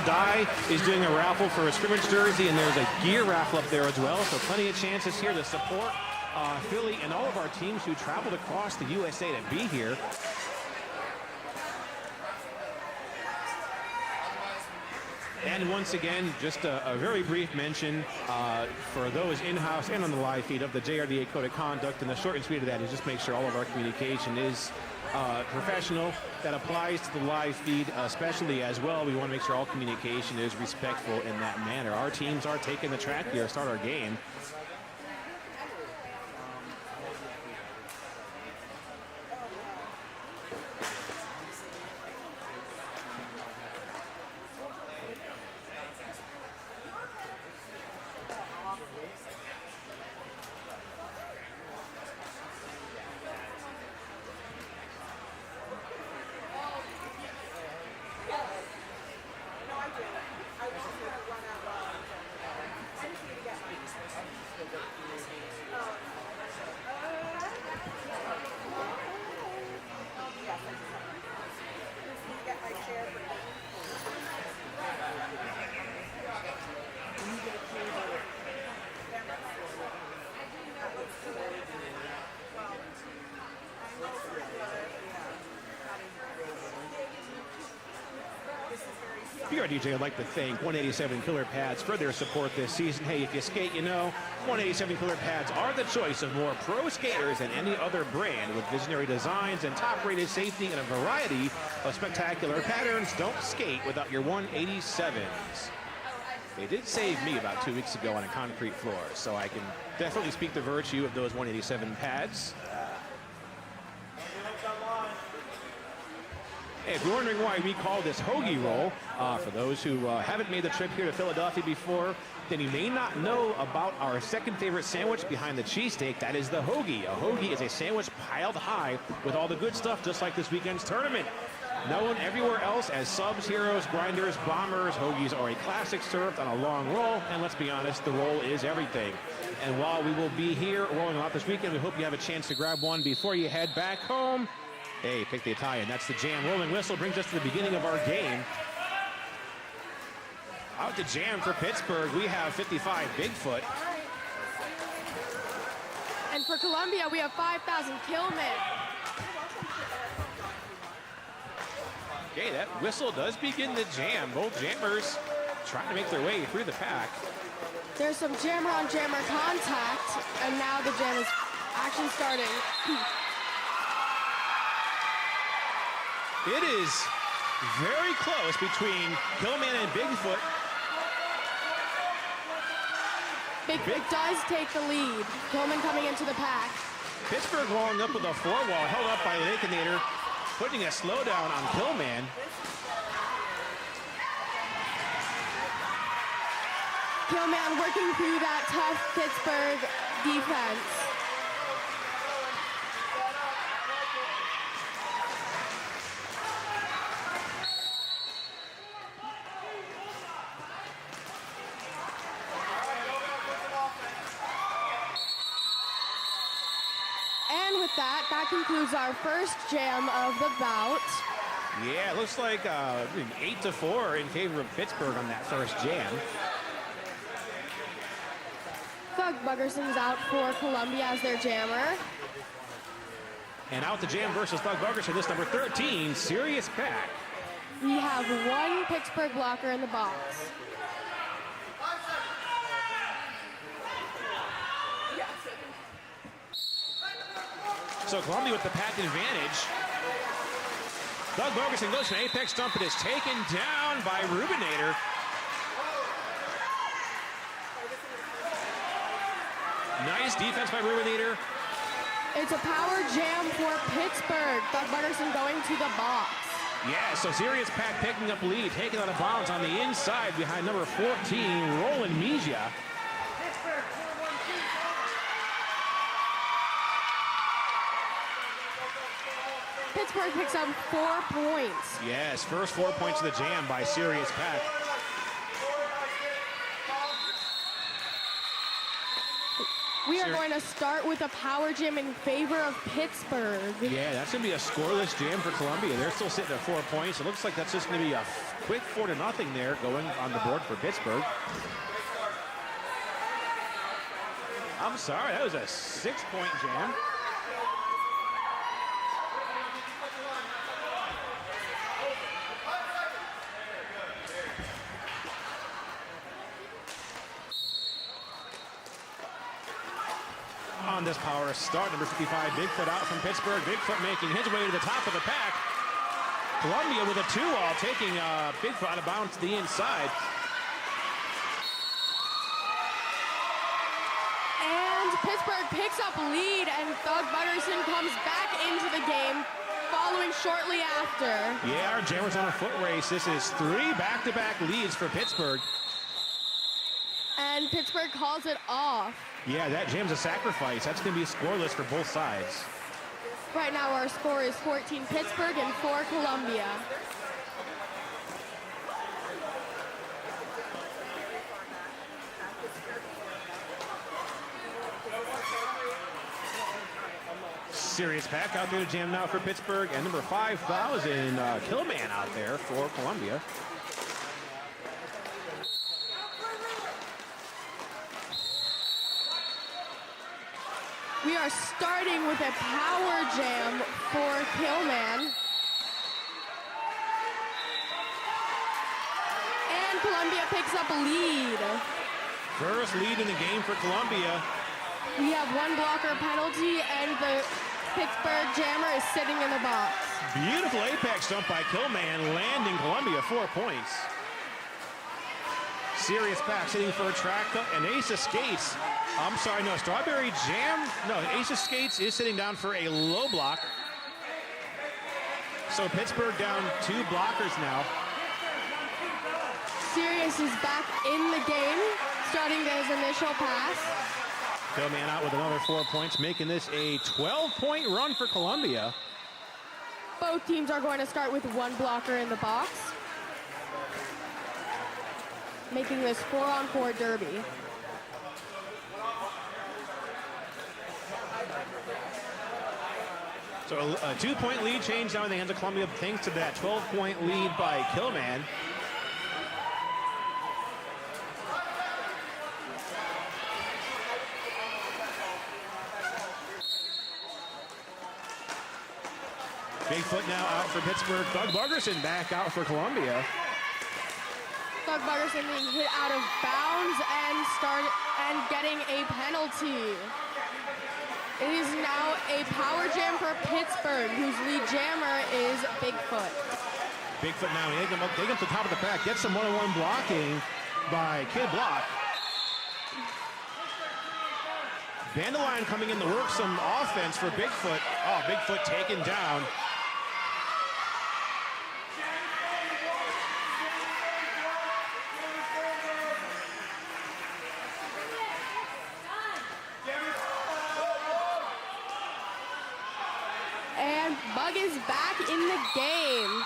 Die is doing a raffle for a scrimmage jersey, and there's a gear raffle up there as well. So plenty of chances here to support Philly and all of our teams who traveled across the USA to be here. And once again, just a very brief mention for those in-house and on the live feed of the JRDA Code of Conduct. And the short and sweet of that is just make sure all of our communication is professional. That applies to the live feed especially as well. We want to make sure all communication is respectful in that manner. Our teams are taking the track here to start our game. DJ, I'd like to thank 187 Killer Pads for their support this season. Hey, if you skate, you know, 187 Killer Pads are the choice of more pro skaters than any other brand, with visionary designs and top-rated safety and a variety of spectacular patterns. Don't skate without your 187s. They did save me about 2 weeks ago on a concrete floor, so I can definitely speak the virtue of those 187 pads. Hey, if you're wondering why we call this Hoagie Roll, for those who haven't made the trip here to Philadelphia before, then you may not know about our second favorite sandwich behind the cheesesteak. That is the Hoagie. A Hoagie is a sandwich piled high with all the good stuff, just like this weekend's tournament. Known everywhere else as subs, heroes, grinders, bombers, Hoagies are a classic served on a long roll, and let's be honest, the roll is everything. And while we will be here rolling out this weekend, we hope you have a chance to grab one before you head back home. Hey, pick the Italian. That's the jam. Rolling whistle brings us to the beginning of our game. Out to jam for Pittsburgh, we have 55 Bigfoot. And for Columbia, we have 5,000 Killman. Okay, that whistle does begin the jam. Both jammers trying to make their way through the pack. There's some jammer-on-jammer contact, and now the jam is actually starting. It is very close between Hillman and Bigfoot. Bigfoot does take the lead. Hillman coming into the pack. Pittsburgh rolling up with a four-wall, held up by Lakenator, putting a slowdown on Hillman. Hillman working through that tough Pittsburgh defense. And with that, that concludes our first jam of the bout. Yeah, it looks like 8-4 in favor of Pittsburgh on that first jam. Thug Buggerson's out for Columbia as their jammer. And out to jam versus Thug Buggerson, this number 13, Serious Pack. We have one Pittsburgh blocker in the box. So Columbia with the pack advantage. Thug Buggerson goes for an apex dump and is taken down by Rubinator. Nice defense by Rubinator. It's a power jam for Pittsburgh. Thug Buggerson going to the box. Yeah, so Serious Pack picking up lead, taking out of bounds on the inside behind number 14, Roland Mejia. Pittsburgh picks up 4 points. Yes, first 4 points of the jam by Serious Pack. We are going to start with a power jam in favor of Pittsburgh. Yeah, that's going to be a scoreless jam for Columbia. They're still sitting at 4 points. It looks like that's just going to be a quick 4-0 there going on the board for Pittsburgh. I'm sorry, that was a 6-point jam. On this power start, number 55, Bigfoot out from Pittsburgh. Bigfoot making his way to the top of the pack. Columbia with a 2-all, taking Bigfoot out of bounds to the inside. And Pittsburgh picks up lead, and Doug Butterson comes back into the game, following shortly after. Yeah, our Jammers on a foot race. This is 3 back-to-back leads for Pittsburgh. And Pittsburgh calls it off. Yeah, that jam's a sacrifice. That's going to be scoreless for both sides. Right now our score is 14 Pittsburgh and 4 Columbia. Serious pack out there to jam now for Pittsburgh. And number 5,000, Killman out there for Columbia. We are starting with a power jam for Killman. And Columbia picks up a lead. First lead in the game for Columbia. We have 1 blocker penalty, and the Pittsburgh jammer is sitting in the box. Beautiful apex jump by Killman, landing Columbia 4 points. Serious pack sitting for a track cut, and Ace of Skates. I'm sorry, no, Strawberry Jam. No, Ace of Skates is sitting down for a low block. So Pittsburgh down 2 blockers now. Sirius is back in the game, starting his initial pass. Killman out with another 4 points, making this a 12-point run for Columbia. Both teams are going to start with 1 blocker in the box, making this 4-on-4 derby. So a 2-point lead change now in the hands of Columbia thanks to that 12-point lead by Killman. Bigfoot now out for Pittsburgh. Doug Butterson back out for Columbia. Doug Butterson being hit out of bounds and getting a penalty. It is now a power jam for Pittsburgh, whose lead jammer is Bigfoot. Bigfoot now taking him to the top of the pack. Gets some one-on-one blocking by Kid Block. Vandalline coming in to work some offense for Bigfoot. Oh, Bigfoot taken down. And Bug is back in the game.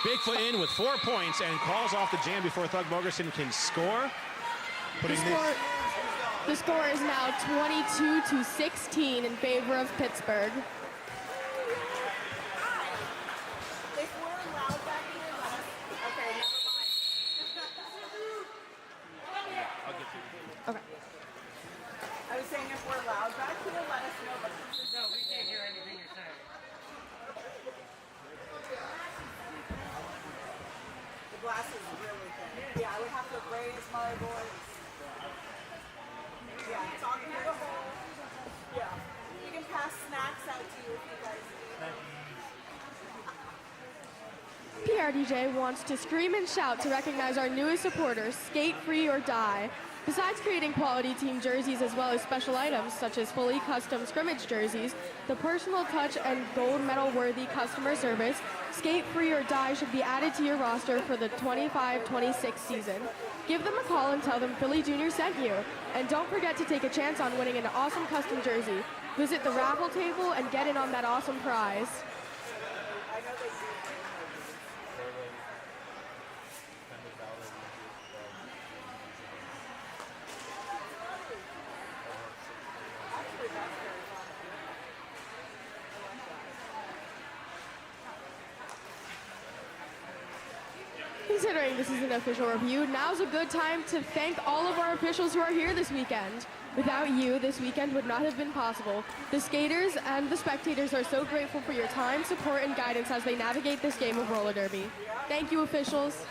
Bigfoot in with 4 points and calls off the jam before Thug Bogerson can score. The score is now 22-16 in favor of Pittsburgh. If we're allowed back here, let us. Okay, I'll get you. Okay. I was saying if we're allowed back here, let us know. But No, we can't hear anything you're saying. the glass is really thin. Yeah, I would have to raise my voice. Yeah, talking to the whole. Yeah, we can pass snacks out to you if you guys need. PRDJ wants to scream and shout to recognize our newest supporters, Skate Free or Die. Besides creating quality team jerseys as well as special items such as fully custom scrimmage jerseys, the personal touch and gold medal worthy customer service, Skate Free or Die should be added to your roster for the 25-26 season. Give them a call and tell them Philly Jr. sent you. And don't forget to take a chance on winning an awesome custom jersey. Visit the raffle table and get in on that awesome prize. Considering this is an official review, now's a good time to thank all of our officials who are here this weekend. Without you, this weekend would not have been possible. The skaters and the spectators are so grateful for your time, support, and guidance as they navigate this game of roller derby. Thank you, officials.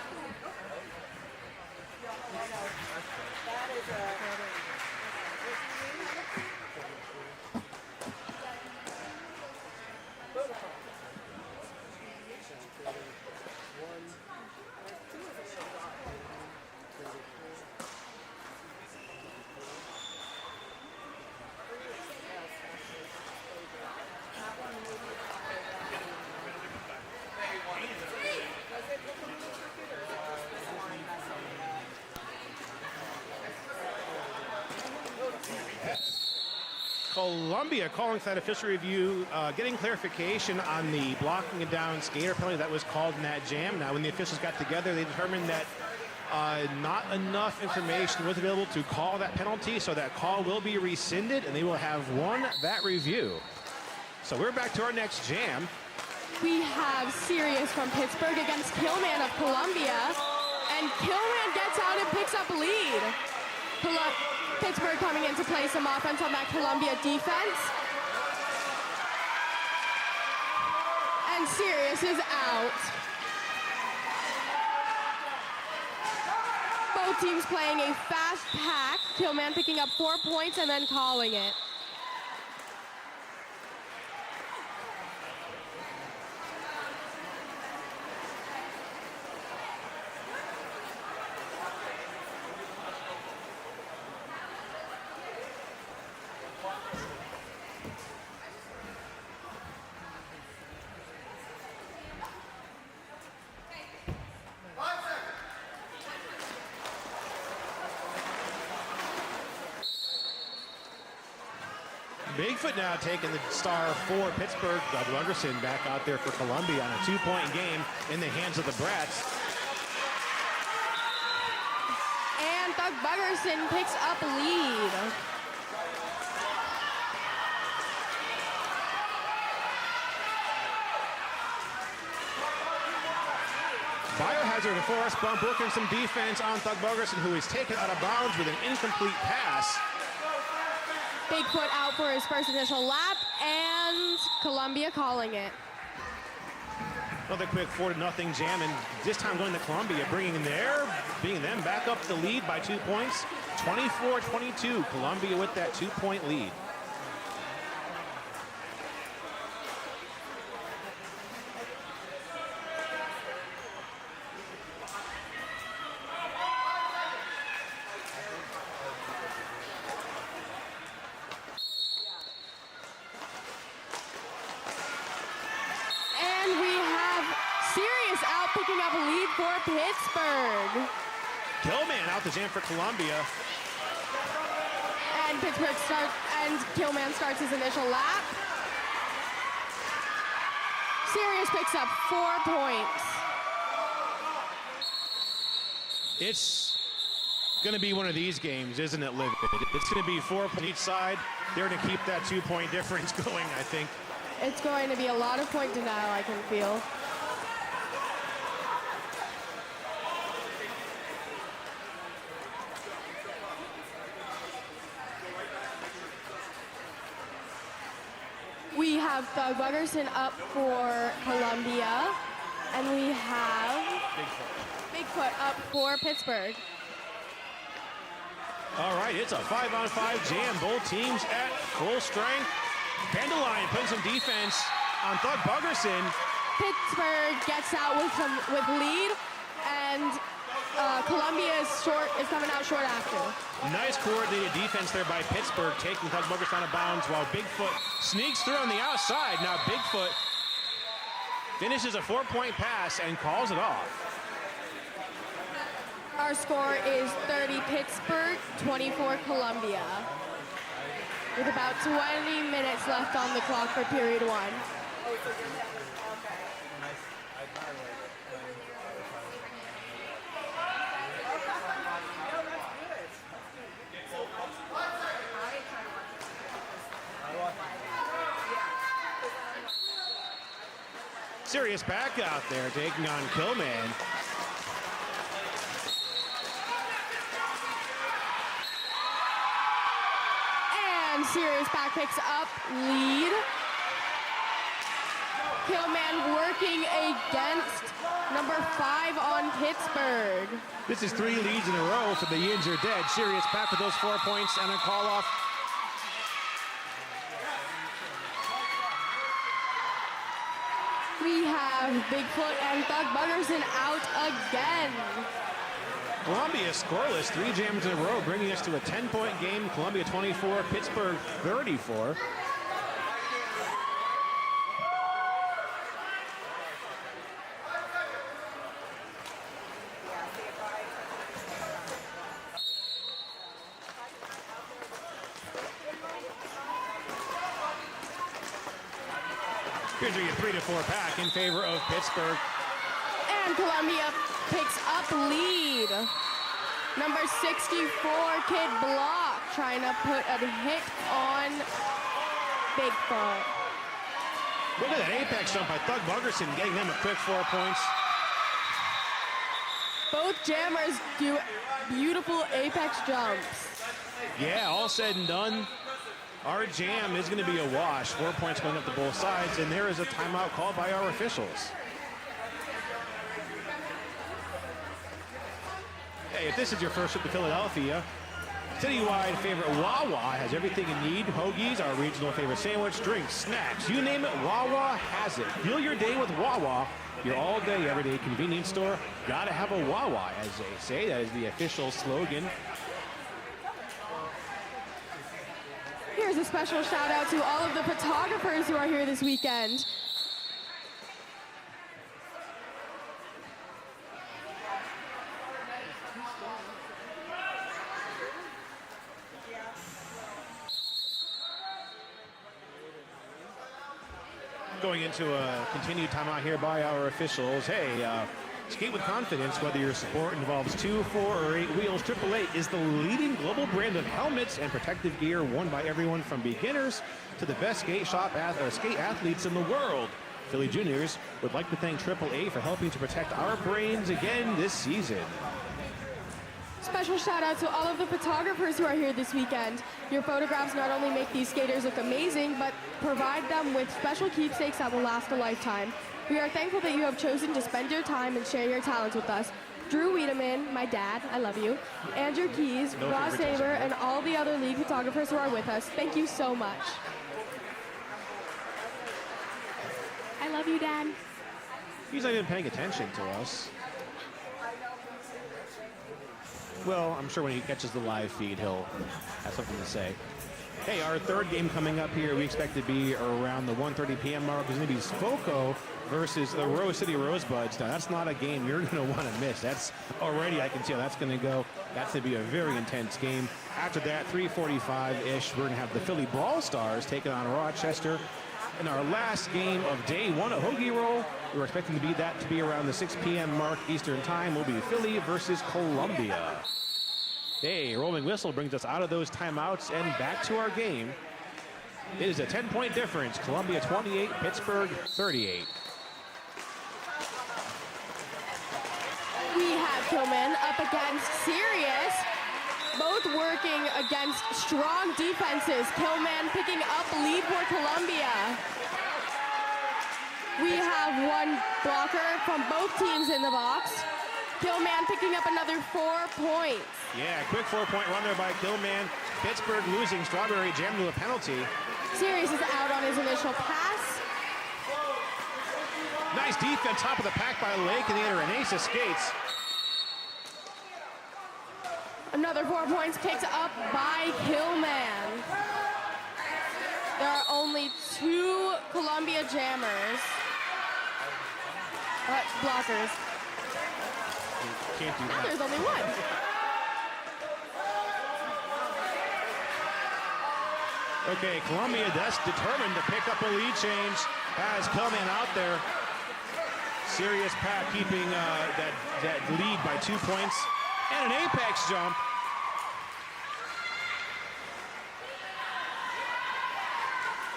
Columbia calling for that official review, getting clarification on the blocking and down skater penalty that was called in that jam. Now, when the officials got together, they determined that not enough information was available to call that penalty, so that call will be rescinded, and they will have won that review. So we're back to our next jam. We have Sirius from Pittsburgh against Killman of Columbia, and Killman gets out and picks up lead. Pittsburgh coming in to play some offense on that Columbia defense. And Sirius is out. Both teams playing a fast pack. Killman picking up 4 points and then calling it. Bigfoot now taking the star for Pittsburgh. Doug Lugerson back out there for Columbia on a 2-point game in the hands of the Brats. And Doug Buggerson picks up lead. Biohazard for us, bump working some defense on Doug Buggerson, who is taken out of bounds with an incomplete pass. Bigfoot out for his first initial lap, and Columbia calling it. Another quick 4-0 jam, and this time going to Columbia, bringing them back up the lead by 2 points. 24-22, Columbia with that 2-point lead. Picking up a lead for Pittsburgh. Killman out the jam for Columbia. And Killman starts his initial lap. Sirius picks up 4 points. It's going to be one of these games, isn't it, Liv? It's going to be 4 points each side. They're going to keep that 2-point difference going, I think. It's going to be a lot of point denial, I can feel. We have Doug Buggerson up for Columbia, and we have Bigfoot up for Pittsburgh. All right, it's a 5-on-5 jam. Both teams at full strength. Pendleline putting some defense on Doug Buggerson. Pittsburgh gets out with lead, and Columbia is coming out short after. Nice coordinated defense there by Pittsburgh, taking Doug Buggerson out of bounds while Bigfoot sneaks through on the outside. Now Bigfoot finishes a 4-point pass and calls it off. Our score is 30 Pittsburgh, 24 Columbia. With about 20 minutes left on the clock for period 1. Sirius back out there taking on Killman. And Sirius Pack picks up lead. Killman working against number 5 on Pittsburgh. This is 3 leads in a row for the Yins are dead. Sirius Pack with those 4 points and a call off. We have Bigfoot and Thug Buggerson out again. Columbia scoreless, 3 jams in a row, bringing us to a 10-point game. Columbia 24, Pittsburgh 34. Here's your 3-4 pack in favor of Pittsburgh. And Columbia picks up lead. Number 64, Kid Block, trying to put a hit on Bigfoot. Look at that apex jump by Thug Buggerson, getting him a quick 4 points. Both jammers do beautiful apex jumps. Yeah, all said and done, our jam is going to be a wash. 4 points going up to both sides, and there is a timeout called by our officials. Hey, if this is your first trip to Philadelphia, citywide favorite Wawa has everything you need. Hoagies, our regional favorite sandwich, drinks, snacks, you name it, Wawa has it. Fuel your day with Wawa, your all-day, everyday convenience store. Gotta have a Wawa, as they say. That is the official slogan. Here's a special shout out to all of the photographers who are here this weekend. Going into a continued timeout here by our officials. Hey, skate with confidence, whether your sport involves 2, 4, or 8 wheels. AAA is the leading global brand of helmets and protective gear worn by everyone from beginners to the best skate athletes in the world. Philly Juniors would like to thank AAA for helping to protect our brains again this season. Special shout out to all of the photographers who are here this weekend. Your photographs not only make these skaters look amazing, but provide them with special keepsakes that will last a lifetime. We are thankful that you have chosen to spend your time and share your talents with us. Drew Wiedemann, my dad, I love you, Andrew Keys, Ross Saber, and all the other league photographers who are with us, thank you so much. I love you, Dad. He's not even paying attention to us. Well, I'm sure when he catches the live feed, he'll have something to say. Hey, our third game coming up here, we expect to be around the 1:30 p.m. mark. It's going to be Spoko versus the Rose City Rosebuds. Now, that's not a game you're going to want to miss. That's already, I can see how that's going to go. That's going to be a very intense game. After that, 3:45-ish, we're going to have the Philly Brawl Stars taking on Rochester. In our last game of day 1 of Hoagie Roll, we're expecting to be around the 6 p.m. mark Eastern Time. Will be Philly versus Columbia. Hey, rolling whistle brings us out of those timeouts and back to our game. It is a 10-point difference. Columbia 28, Pittsburgh 38. We have Killman up against Sirius, both working against strong defenses. Killman picking up lead for Columbia. We have one blocker from both teams in the box. Killman picking up another 4 points. Yeah, quick 4-point run there by Killman. Pittsburgh losing. Strawberry jammed to a penalty. Sirius is out on his initial pass. Nice defense, top of the pack by Lake, and the other an ace of skates. Another 4 points picked up by Killman. There are only 2 Columbia jammers. Blockers. Can't do Now that. there's only 1. Okay, Columbia that's determined to pick up a lead change. Has Killman out there. Sirius Pack keeping that lead by 2 points. And an apex jump.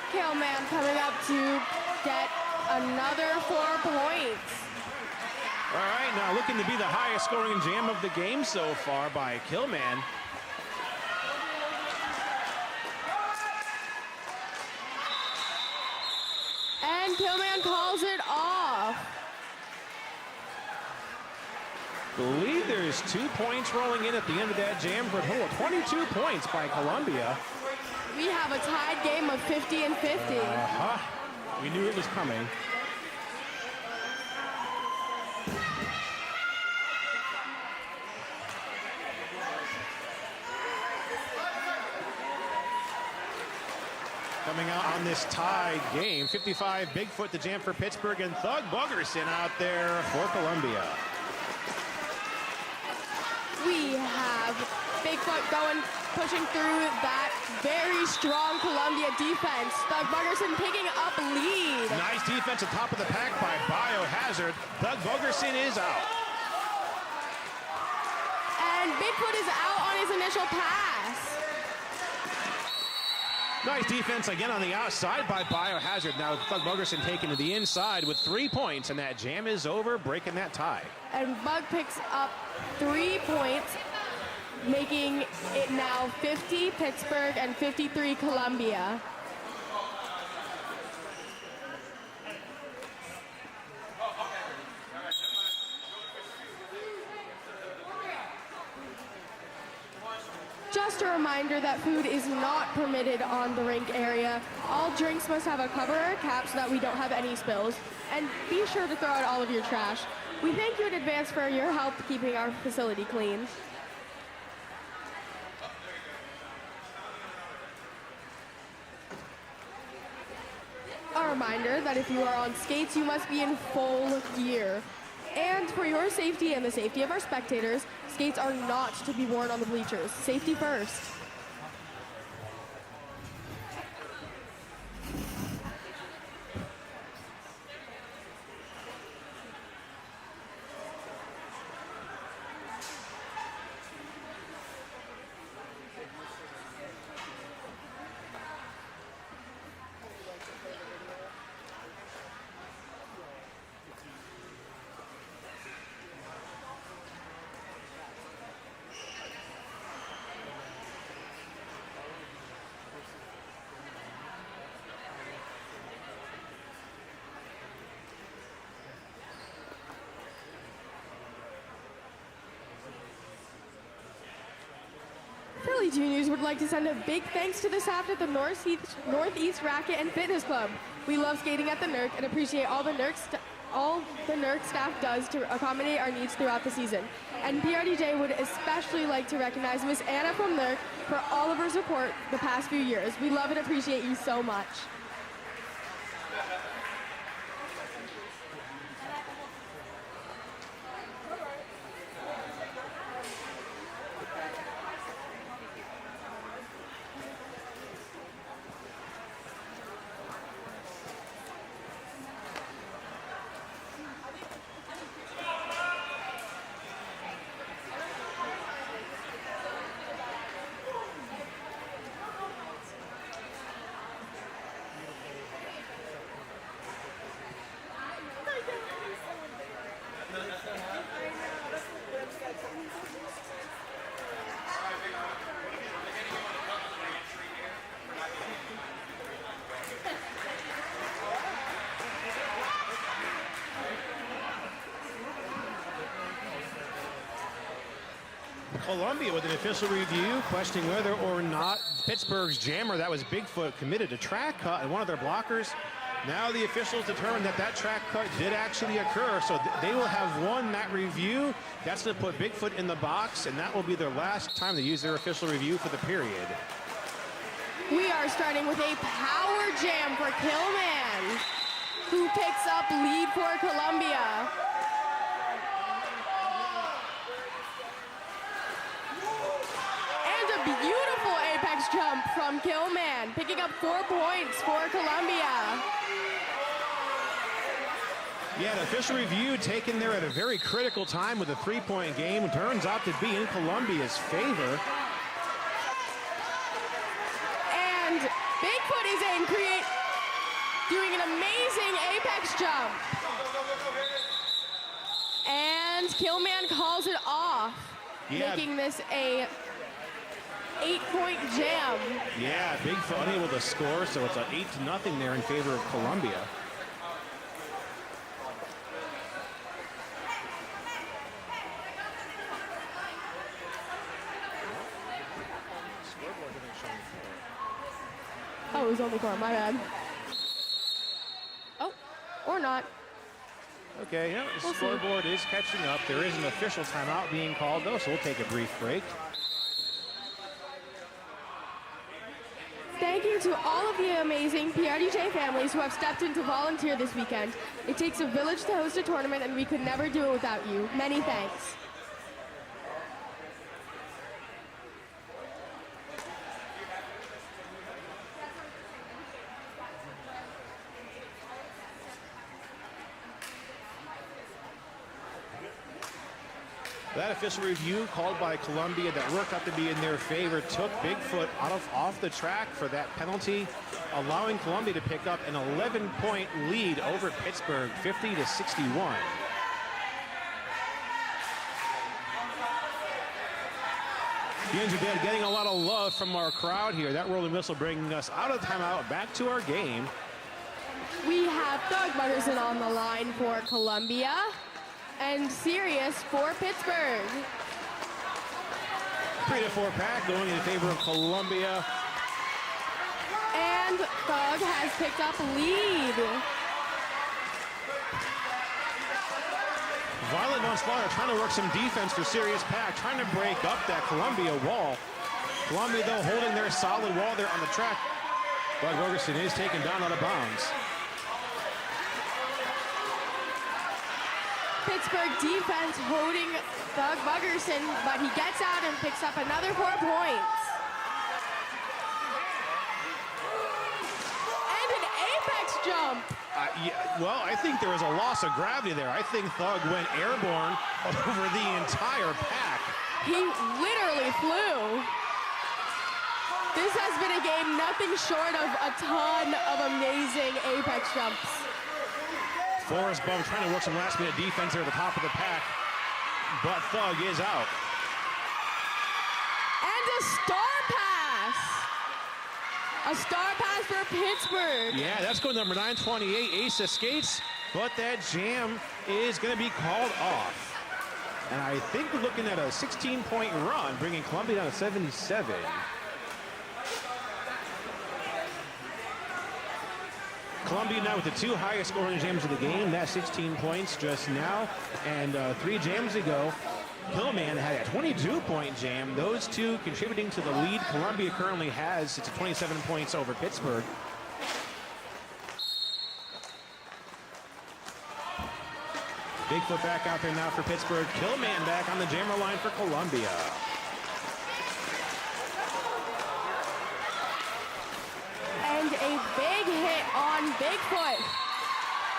Killman coming up to get another 4 points. All right, now looking to be the highest scoring jam of the game so far by Killman. And Killman calls it off. Believe there's 2 points rolling in at the end of that jam for a total of 22 points by Columbia. We have a tied game of 50 and 50. We knew it was coming. Coming out on this tied game, 55 Bigfoot to jam for Pittsburgh and Thug Bogerson out there for Columbia. We have Bigfoot pushing through that very strong Columbia defense. Thug Bogerson picking up lead. Nice defense at top of the pack by Biohazard. Thug Bogerson is out. And Bigfoot is out on his initial pass. Nice defense again on the outside by Biohazard. Now Thug Bogerson taken to the inside with 3 points, and that jam is over, breaking that tie. And Bug picks up 3 points, making it now 50 Pittsburgh and 53 Columbia. Just a reminder that food is not permitted on the rink area. All drinks must have a cover or a cap so that we don't have any spills. And be sure to throw out all of your trash. We thank you in advance for your help keeping our facility clean. A reminder that if you are on skates, you must be in full gear. And for your safety and the safety of our spectators, skates are not to be worn on the bleachers. Safety first. Philly Juniors would like to send a big thanks to the staff at the Northeast Racket and Fitness Club. We love skating at the NERC and appreciate all the NERC staff does to accommodate our needs throughout the season. And PRDJ would especially like to recognize Miss Anna from NERC for all of her support the past few years. We love and appreciate you so much. Columbia with an official review questioning whether or not Pittsburgh's jammer, that was Bigfoot, committed a track cut and one of their blockers. Now the officials determined that that track cut did actually occur, so they will have won that review. That's going to put Bigfoot in the box, and that will be their last time to use their official review for the period. We are starting with a power jam for Killman, who picks up lead for Columbia. Beautiful apex jump from Killman, picking up 4 points for Columbia. Yeah, the official review taken there at a very critical time with a 3-point game turns out to be in Columbia's favor. And Bigfoot is in, doing an amazing apex jump. And Killman calls it off, making this a 8-point jam. Yeah, Bigfoot unable to score, so it's an 8-0 there in favor of Columbia. Oh, it was only 4. My bad. Oh, or not. Okay, yeah, the We'll see. scoreboard is catching up. There is an official timeout being called, though, so we'll take a brief break. Thank you to all of the amazing PRDJ families who have stepped in to volunteer this weekend. It takes a village to host a tournament, and we could never do it without you. Many thanks. That official review called by Columbia that worked out to be in their favor took Bigfoot off the track for that penalty, allowing Columbia to pick up an 11-point lead over Pittsburgh, 50-61. Games are getting a lot of love from our crowd here. That rolling whistle bringing us out of timeout, back to our game. We have Doug Butterson on the line for Columbia and Sirius for Pittsburgh. 3-4 pack going in favor of Columbia. And Thug has picked up lead. Violet Nonspire trying to work some defense for Sirius Pack, trying to break up that Columbia wall. Columbia, though, holding their solid wall there on the track. Doug Bergerson is taken down out of bounds. Pittsburgh defense holding Doug Buggerson, but he gets out and picks up another 4 points. And an apex jump. Well, I think there was a loss of gravity there. I think Thug went airborne over the entire pack. He literally flew. This has been a game nothing short of a ton of amazing apex jumps. Forrest Bum trying to work some last-minute defense there at the top of the pack, but Thug is out. And a star pass. A star pass for Pittsburgh. Yeah, that's going number 928, Asa Skates, but that jam is going to be called off. And I think we're looking at a 16-point run, bringing Columbia down to 77. Columbia now with the 2 highest scoring jams of the game. That's 16 points just now. And 3 jams ago, Hillman had a 22-point jam. Those 2 contributing to the lead Columbia currently has. It's 27 points over Pittsburgh. Bigfoot back out there now for Pittsburgh. Hillman back on the jammer line for Columbia. And a big hit on Bigfoot.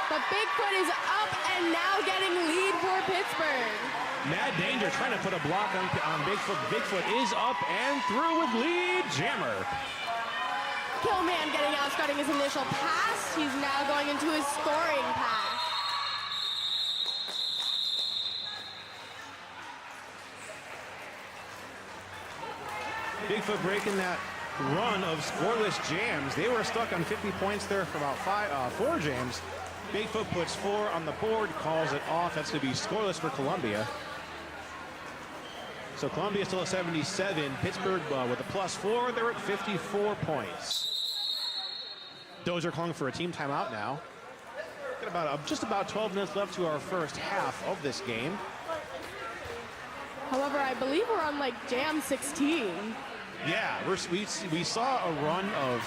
But Bigfoot is up and now getting lead for Pittsburgh. Mad Danger trying to put a block on Bigfoot. Bigfoot is up and through with lead jammer. Killman getting out, starting his initial pass. He's now going into his scoring pass. Bigfoot breaking that run of scoreless jams. They were stuck on 50 points there for about 4 jams. Bigfoot puts 4 on the board, calls it off. That's going to be scoreless for Columbia. So Columbia still at 77. Pittsburgh with a +4. They're at 54 points. Dozer calling for a team timeout now. Got just about 12 minutes left to our first half of this game. However, I believe we're on like jam 16. Yeah, we saw a run of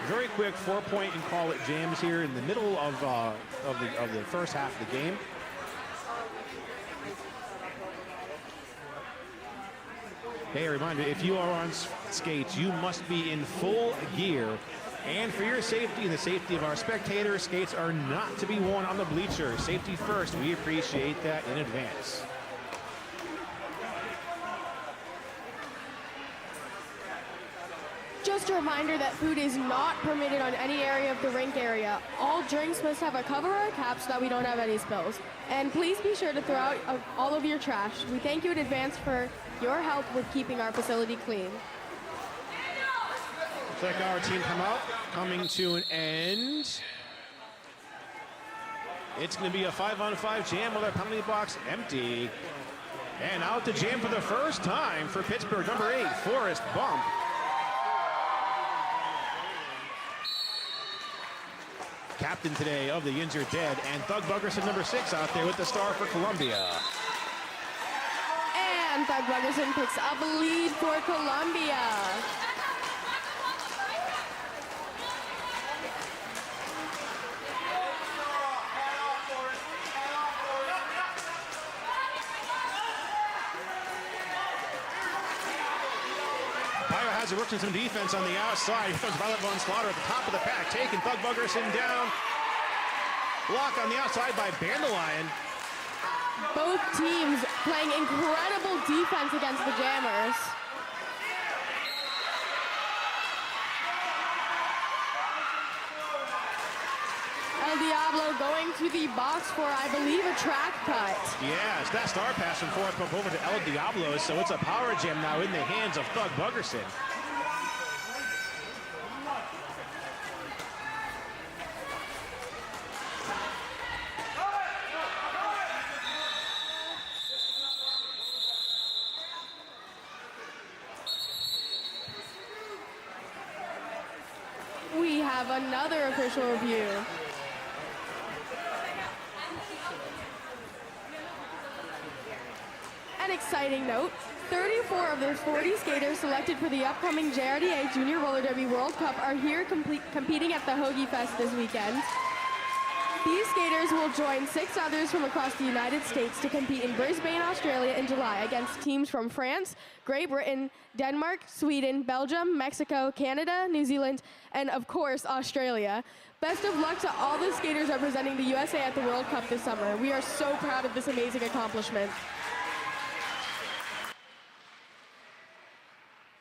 very quick 4-point and call it jams here in the middle of the first half of the game. Hey, a reminder, if you are on skates, you must be in full gear. And for your safety and the safety of our spectators, skates are not to be worn on the bleachers. Safety first. We appreciate that in advance. Just a reminder that food is not permitted on any area of the rink area. All drinks must have a cover or a cap so that we don't have any spills. And please be sure to throw out all of your trash. We thank you in advance for your help with keeping our facility clean. Looks like our team timeout coming to an end. It's going to be a 5-on-5 jam with our penalty box empty. And out to jam for the first time for Pittsburgh, number 8, Forrest Bump. captain today of the Injured Dead, and Thug Buggerson, number 6, out there with the star for Columbia. And Thug Buggerson picks up a lead for Columbia. Biohazard works in some defense on the outside. Here comes Violet Von Slaughter at the top of the pack, taking Thug Buggerson down. Block on the outside by Bandolion. Both teams playing incredible defense against the Jammers. El Diablo going to the box for, I believe, a track cut. Yes, that star pass from forward pump over to El Diablo, so it's a power jam now in the hands of Thug Buggerson. We have another official review. An exciting note, 34 of the 40 skaters selected for the upcoming JRDA Junior Roller Derby World Cup are here competing at the Hoagie Fest this weekend. These skaters will join 6 others from across the United States to compete in Brisbane, Australia in July against teams from France, Great Britain, Denmark, Sweden, Belgium, Mexico, Canada, New Zealand, and of course, Australia. Best of luck to all the skaters representing the USA at the World Cup this summer. We are so proud of this amazing accomplishment.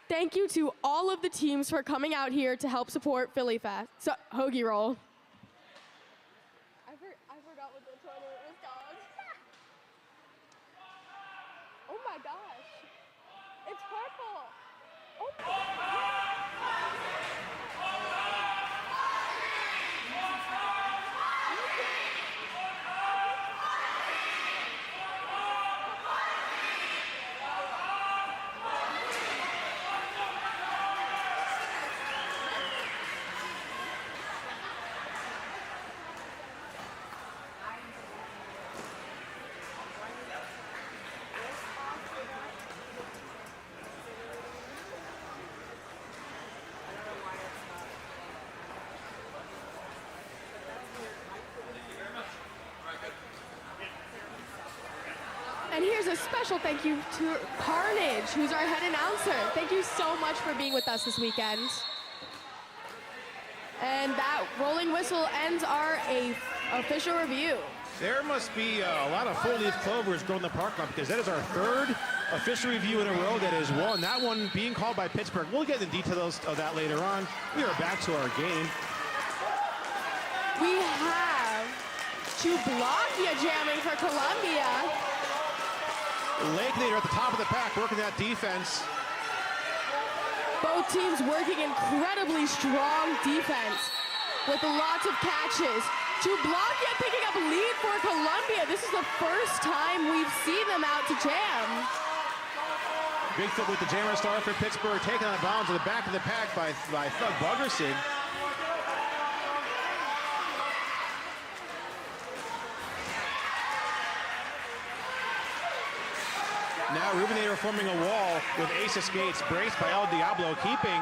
Thank you to all of the teams for coming out here to help support Philly Fest. So, Hoagie Roll. I forgot what the tournament was called. Oh my gosh. It's purple. Oh my God. And here's a special thank you to Carnage, who's our head announcer. Thank you so much for being with us this weekend. And that rolling whistle ends our official review. There must be a lot of four-leaf clovers growing in the parking lot, because that is our 3rd official review in a row that is won. That one being called by Pittsburgh. We'll get into details of that later on. We are back to our game. We have Chublakia jamming for Columbia. Lake leader at the top of the pack working that defense. Both teams working incredibly strong defense with lots of catches. Chublakia picking up a lead for Columbia. This is the first time we've seen them out to jam. Bigfoot with the jammer star for Pittsburgh, taking out of bounds to the back of the pack by Thug Buggerson. Now Rubinator forming a wall with Ace of Skates, braced by El Diablo, keeping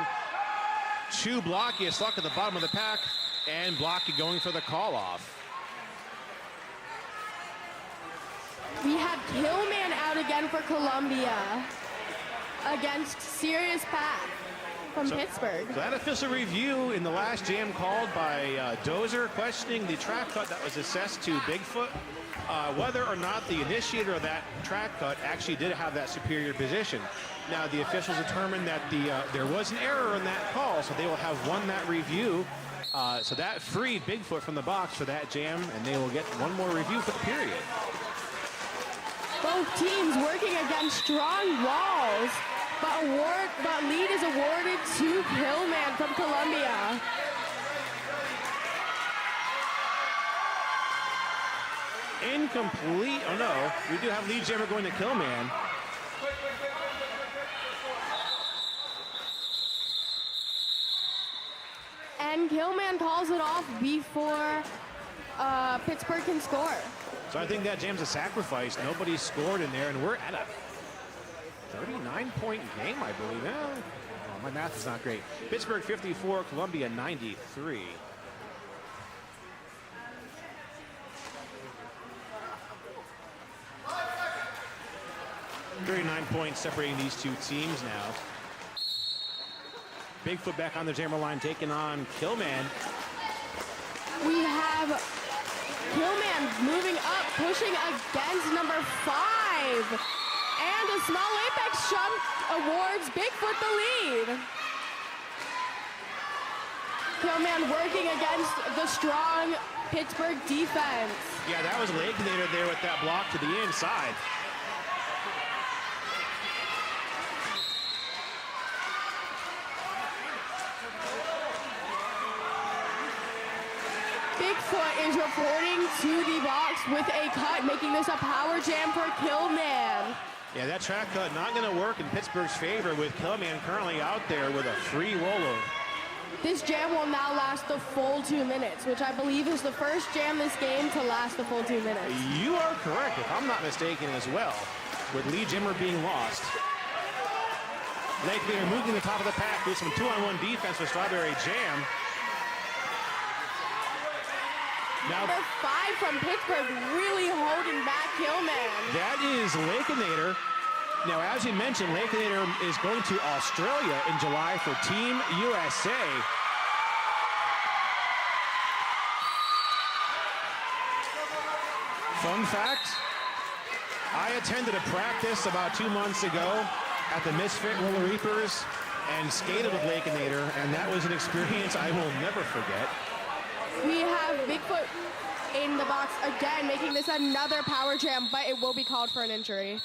Chublakia stuck at the bottom of the pack, and Blocky going for the call-off. We have Killman out again for Columbia against Sirius Path from Pittsburgh. So that official review in the last jam called by Dozer, questioning the track cut that was assessed to Bigfoot, whether or not the initiator of that track cut actually did have that superior position. Now the officials determined that there was an error in that call, so they will have won that review. So that freed Bigfoot from the box for that jam, and they will get one more review for the period. Both teams working against strong walls, but lead is awarded to Killman from Columbia. Incomplete. Oh no, we do have lead jammer going to Killman. And Gilman calls it off before Pittsburgh can score. So I think that jam's a sacrifice. Nobody scored in there, and we're at a 39-point game, I believe. Oh, my math is not great. Pittsburgh 54, Columbia 93. .9 points separating these two teams now. Bigfoot back on the jammer line, taking on Killman. We have Gilman moving up, pushing against number 5. And a small apex jump awards Bigfoot the lead. Gilman working against the strong Pittsburgh defense. Yeah, that was Lakenator there with that block to the inside. Bigfoot is reporting to the box with a cut, making this a power jam for Killman. Yeah, that track cut not going to work in Pittsburgh's favor with Killman currently out there with a free rollover. This jam will now last the full 2 minutes, which I believe is the first jam this game to last the full 2 minutes. You are correct, if I'm not mistaken as well, with lead jammer being lost. Lakenator moving to the top of the pack with some 2-on-1 defense with Strawberry Jam. Now, Number 5 from Pittsburgh really holding back Killman. that is Lakenator. Now, as you mentioned, Lakenator is going to Australia in July for Team USA. Fun fact, I attended a practice about 2 months ago at the Misfit Roller Reapers and skated with Lakenator, and that was an experience I will never forget. We have Bigfoot in the box again, making this another power jam, but it will be called for an injury.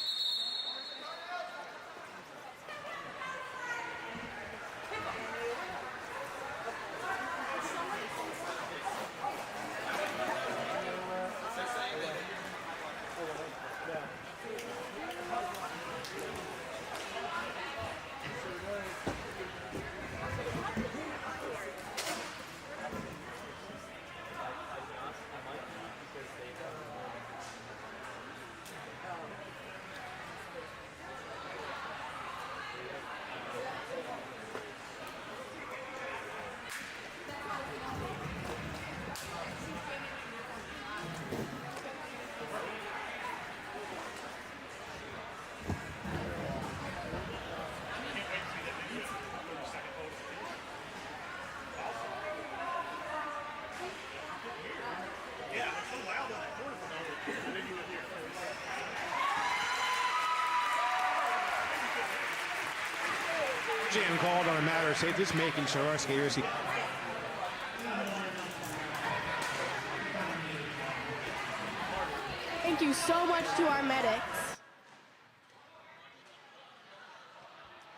Jam called on a matter of safety, just making sure our skaters. Thank you so much to our medics.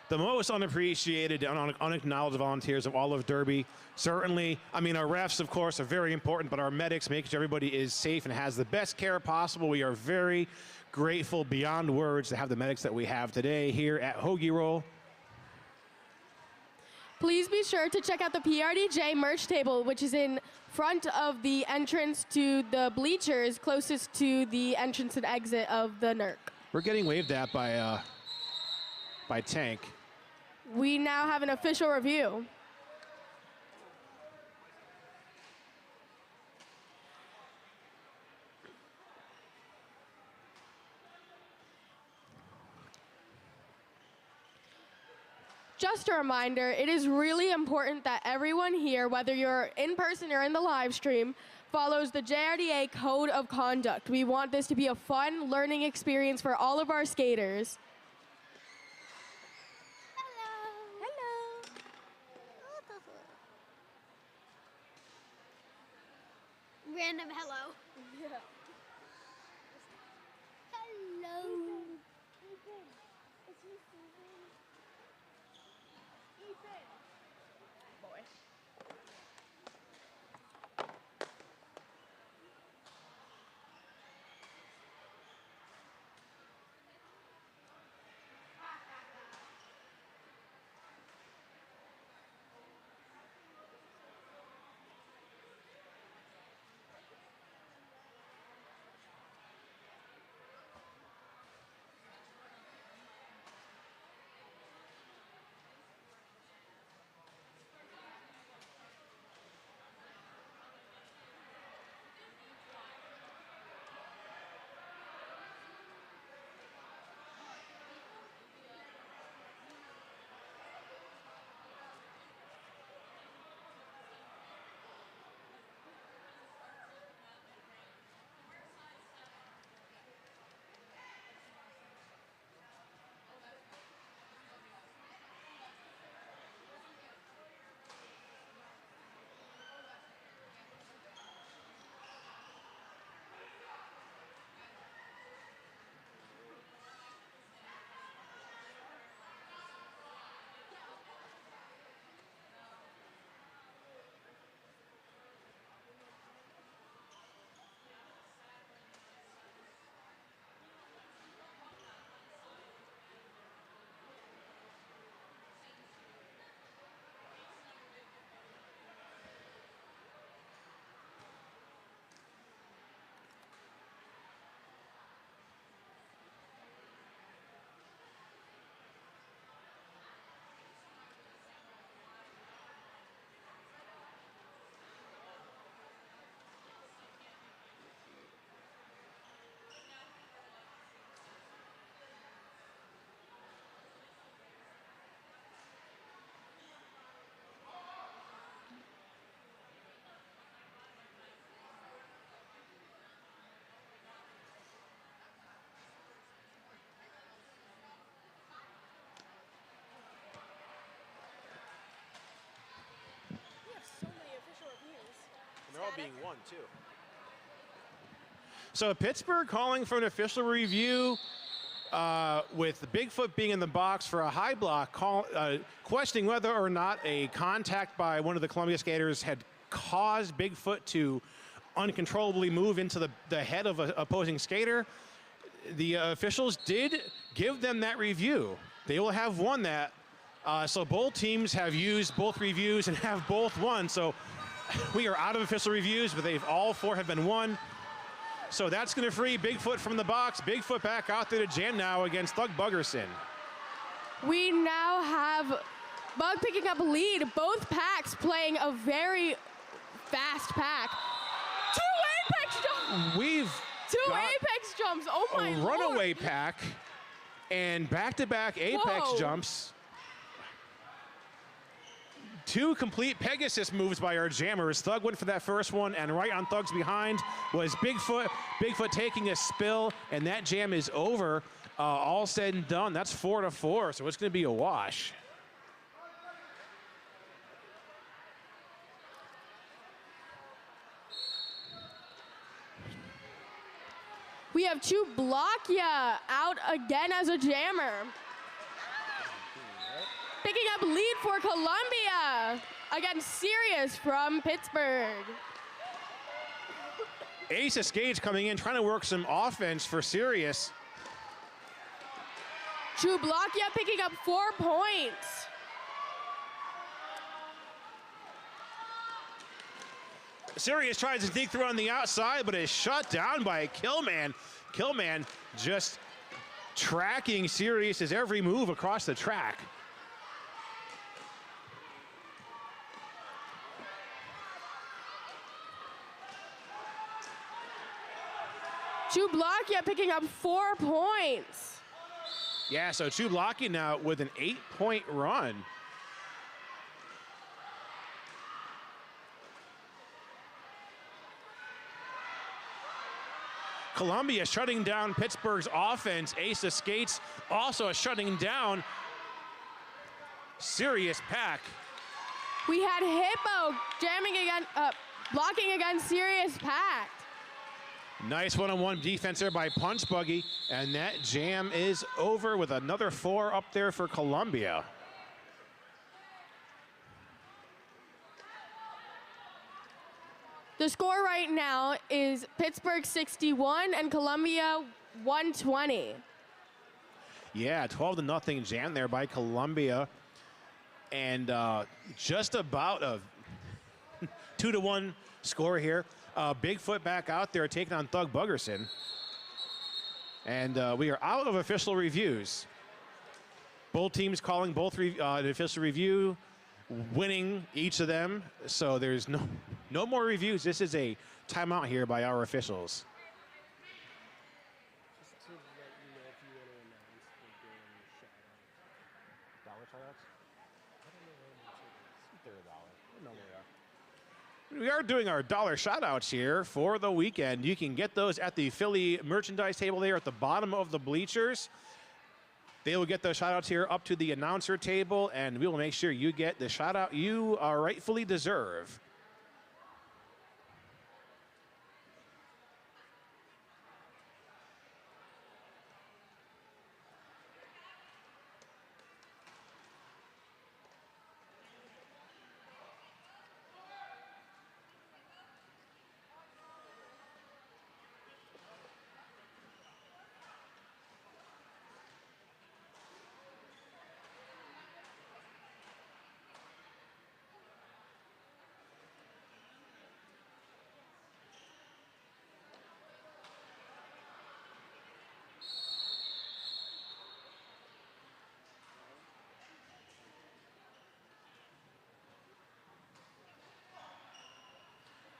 The most unappreciated and unacknowledged volunteers of all of Derby. Certainly, I mean, our refs, of course, are very important, but our medics, making sure everybody is safe and has the best care possible. We are very grateful beyond words to have the medics that we have today here at Hoagie Roll. Please be sure to check out the PRDJ merch table, which is in front of the entrance to the bleachers closest to the entrance and exit of the NERC. We're getting waved at by Tank. We now have an official review. Just a reminder, it is really important that everyone here, whether you're in person or in the live stream, follows the JRDA Code of Conduct. We want this to be a fun learning experience for all of our skaters. Random hello. Yeah. Hello. Ethan. It's me, Ethan. Boy. being one, too. So Pittsburgh calling for an official review with Bigfoot being in the box for a high block, questioning whether or not a contact by one of the Columbia skaters had caused Bigfoot to uncontrollably move into the head of an opposing skater. The officials did give them that review. They will have won that. So both teams have used both reviews and have both won. So we are out of official reviews, but all four have been won. So that's going to free Bigfoot from the box. Bigfoot back out there to jam now against Thug Buggerson. We now have Bug picking up a lead. Both packs playing a very fast pack. Two apex jumps. Two apex jumps. Oh my a Lord. Runaway pack and back-to-back apex jumps. Two complete Pegasus moves by our jammers. Thug went for that first one, and right on Thug's behind was Bigfoot. Bigfoot taking a spill, and that jam is over. All said and done, that's 4-4, so it's going to be a wash. We have Chublakia out again as a jammer. Picking up lead for Columbia against Sirius from Pittsburgh. Ace of Skates coming in, trying to work some offense for Sirius. Chublakia picking up 4 points. Sirius tries to sneak through on the outside, but is shut down by Killman. Killman just tracking Sirius's every move across the track. Chublakia picking up 4 points. Yeah, so Chublakia now with an 8-point run. Columbia shutting down Pittsburgh's offense. Ace of Skates also shutting down Sirius Pack. We had Hippo jamming again, blocking against Sirius Pack. Nice one-on-one defense there by Punch Buggy, and that jam is over with another 4 up there for Columbia. The score right now is Pittsburgh 61 and Columbia 120. Yeah, 12-0 jam there by Columbia, and just about a 2-1 score here. Bigfoot back out there taking on Thug Buggerson. And we are out of official reviews. Both teams calling both an official review, winning each of them. So there's no more reviews. This is a timeout here by our officials. Just to let you know if you want to announce the game shout-out. Dollar shout-outs? I don't know how much it is. They're $1. No, they are. We are doing our dollar shout-outs here for the weekend. You can get those at the Philly merchandise table there at the bottom of the bleachers. They will get those shout-outs here up to the announcer table, and we will make sure you get the shout-out you rightfully deserve.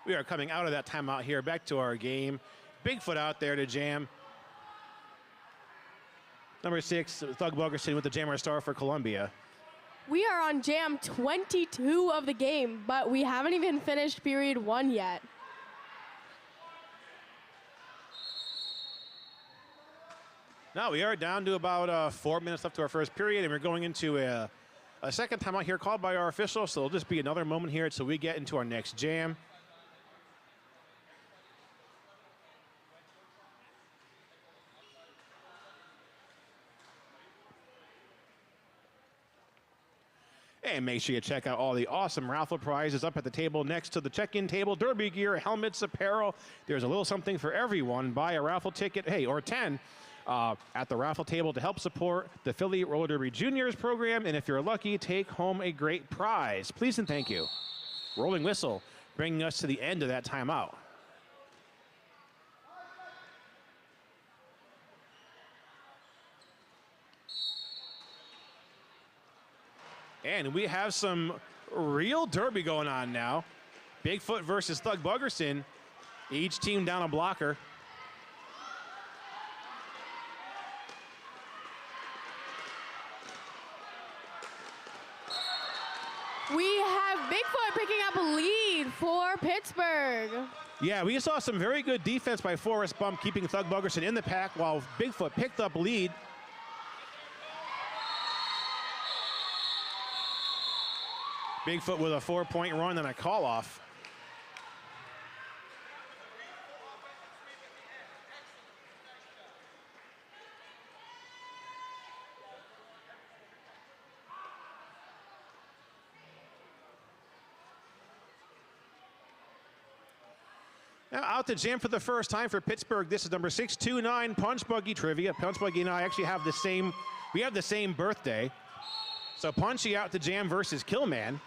We are coming out of that timeout here, back to our game. Bigfoot out there to jam. Number 6, Thug Buggerson with the jammer star for Columbia. We are on jam 22 of the game, but we haven't even finished period 1 yet. Now we are down to about 4 minutes left to our first period, and we're going into a second timeout here called by our official, so it'll just be another moment here until we get into our next jam. And make sure you check out all the awesome raffle prizes up at the table next to the check-in table. Derby gear, helmets, apparel. There's a little something for everyone. Buy a raffle ticket, hey, or 10 at the raffle table to help support the Philly Roller Derby Juniors program. And if you're lucky, take home a great prize. Please and thank you. Rolling whistle, bringing us to the end of that timeout. And we have some real derby going on now. Bigfoot versus Thug Buggerson. Each team down a blocker. We have Bigfoot picking up a lead for Pittsburgh. Yeah, we saw some very good defense by Forrest Bump, keeping Thug Buggerson in the pack while Bigfoot picked up lead. Bigfoot with a 4-point run and a call-off. Now out to jam for the first time for Pittsburgh. This is number 629 Punch Buggy Trivia. Punch Buggy and I actually have the same birthday. So Punchy out to jam versus Killman.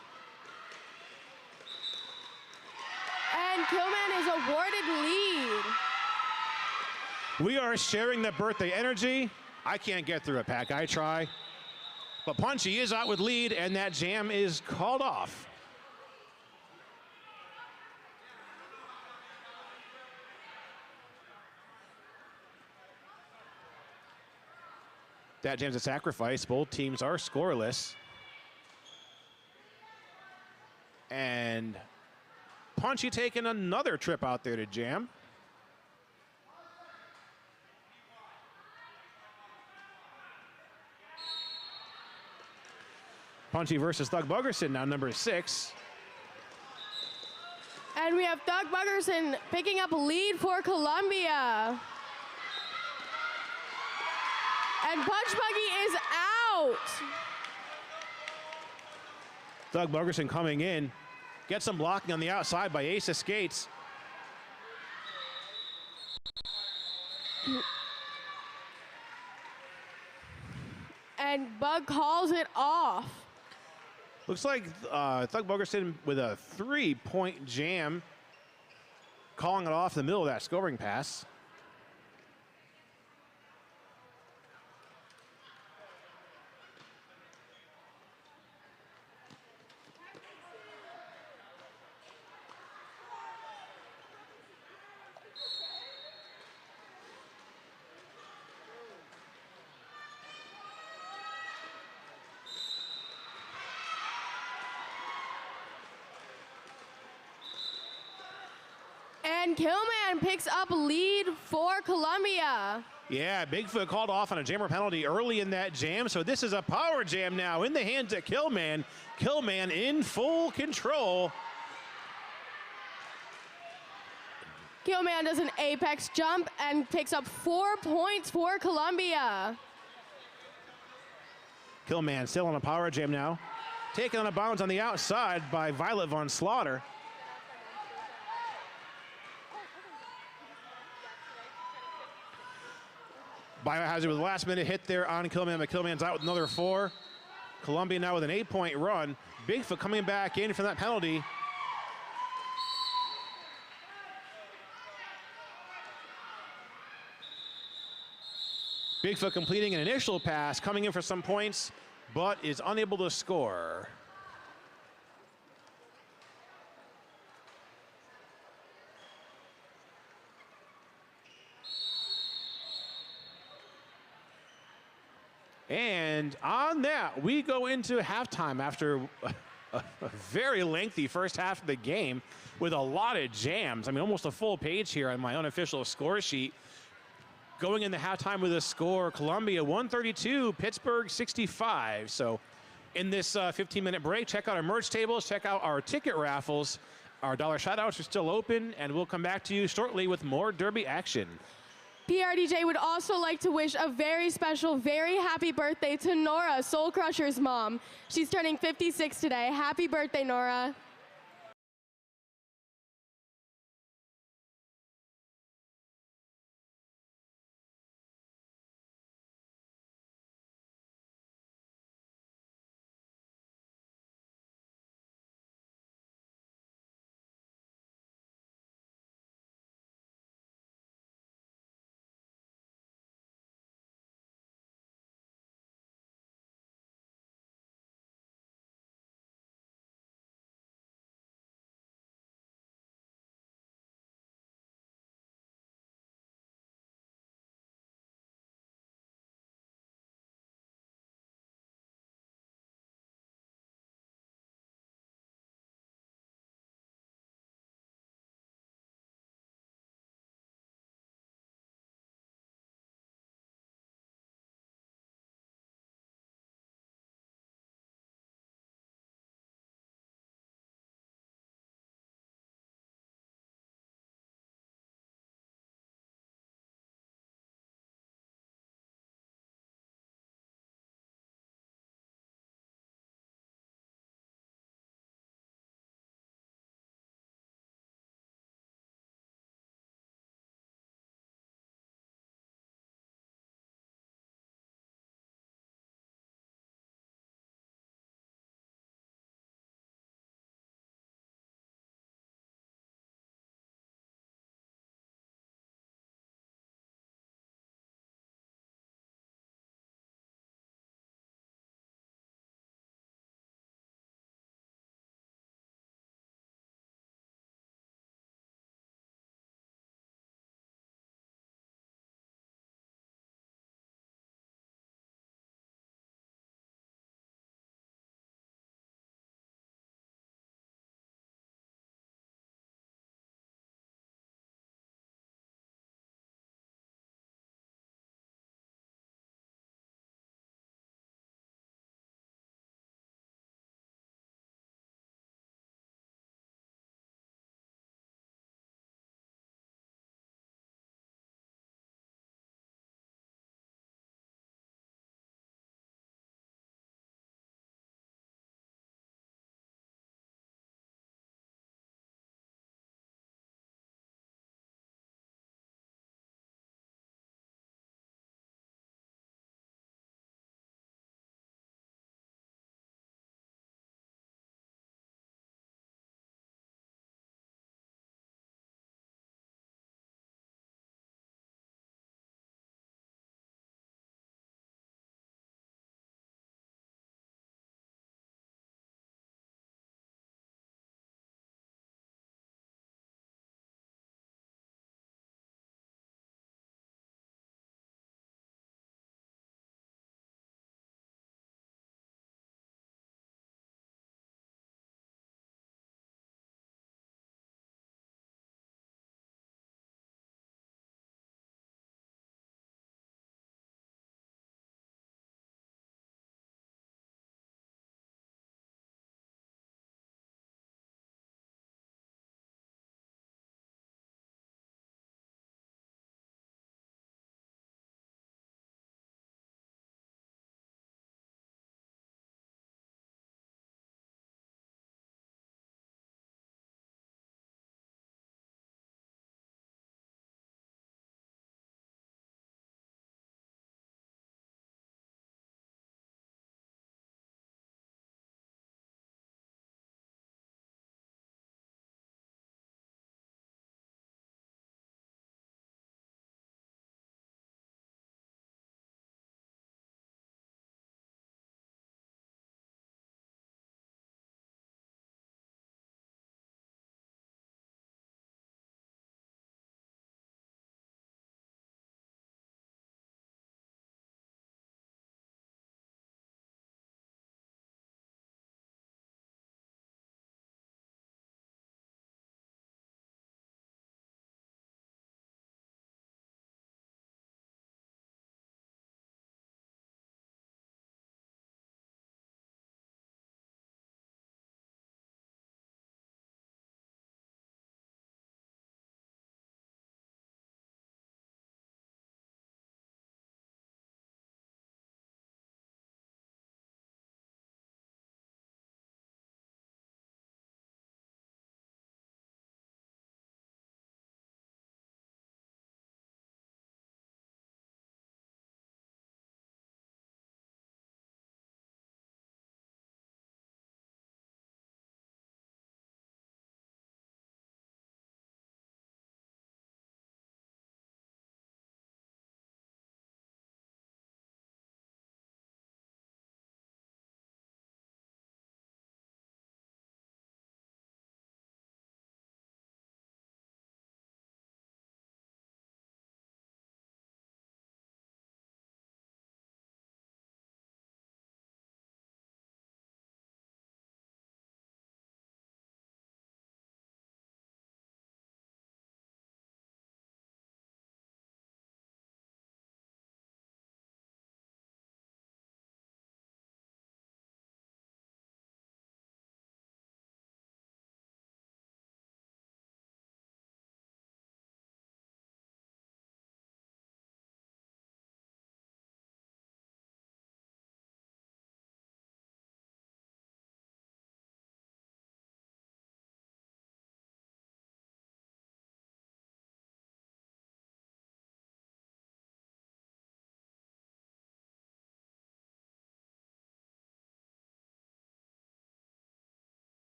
And Killman is awarded lead. We are sharing the birthday energy. I can't get through a pack, I try. But Punchy is out with lead, and that jam is called off. That jam's a sacrifice. Both teams are scoreless. And Punchy taking another trip out there to jam. Punchy versus Thug Buggerson, now number 6. And we have Thug Buggerson picking up a lead for Columbia. And Punch Buggy is out. Thug Buggerson coming in. Gets some blocking on the outside by Ace of Skates. And Bug calls it off. Looks like Thug Buggerson with a 3-point jam, calling it off in the middle of that scoring pass. And Killman picks up lead for Columbia. Yeah, Bigfoot called off on a jammer penalty early in that jam, so this is a power jam now in the hands of Killman. Killman in full control. Killman does an apex jump and picks up 4 points for Columbia. Killman still on a power jam now. Taken on a bounce on the outside by Violet Von Slaughter. Biohazard with a last-minute hit there on Killman, but Killman's out with another 4. Columbia now with an 8-point run. Bigfoot coming back in from that penalty. Bigfoot completing an initial pass, coming in for some points, but is unable to score. And on that, we go into halftime after a very lengthy first half of the game with a lot of jams. I mean, almost a full page here on my unofficial score sheet. Going into halftime with a score, Columbia 132, Pittsburgh 65. So in this 15-minute break, check out our merch tables, check out our ticket raffles. Our dollar shoutouts are still open, and we'll come back to you shortly with more Derby action. PRDJ would also like to wish a very special, very happy birthday to Nora, Soul Crusher's mom. She's turning 56 today. Happy birthday, Nora.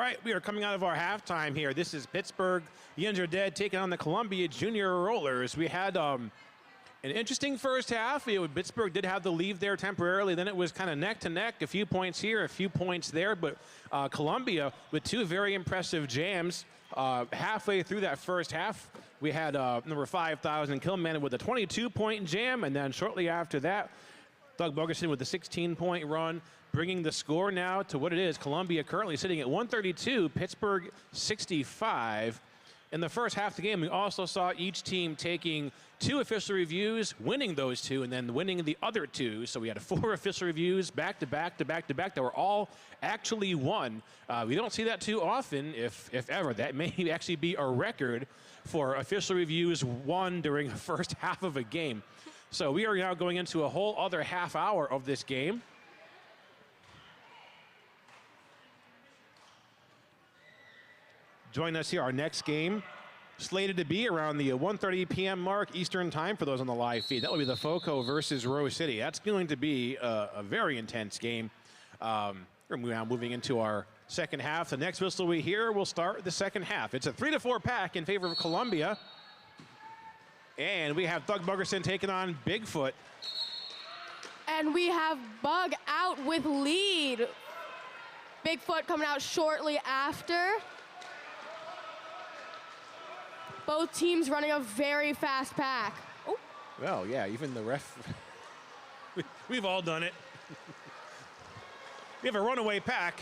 right, we are coming out of our halftime here. This is Pittsburgh, Yins Are Dead, taking on the Columbia Junior Rollers. We had an interesting first half. Pittsburgh did have the lead there temporarily. Then it was kind of neck to neck, a few points here, a few points there. But Columbia with two very impressive jams. Halfway through that first half, we had number 5,000 Killman with a 22-point jam. And then shortly after that, Doug Bogerson with a 16-point run, bringing the score now to what it is. Columbia currently sitting at 132, Pittsburgh 65. In the first half of the game, we also saw each team taking 2 official reviews, winning those 2, and then winning the other 2. So we had 4 official reviews back to back to back to back that were all actually won. We don't see that too often, if ever. That may actually be a record for official reviews won during the first half of a game. So we are now going into a whole other half hour of this game. Join us here, our next game, slated to be around the 1:30 p.m. mark Eastern time for those on the live feed. That will be the FOCO versus Rose City. That's going to be a very intense game. We're now moving into our second half. The next whistle we hear will start the second half. It's a 3-4 pack in favor of Columbia. And we have Doug Bogerson taking on Bigfoot. And we have Bug out with lead. Bigfoot coming out shortly after. Both teams running a very fast pack. Oh. Well, yeah, even the ref. We've all done it. We have a runaway pack.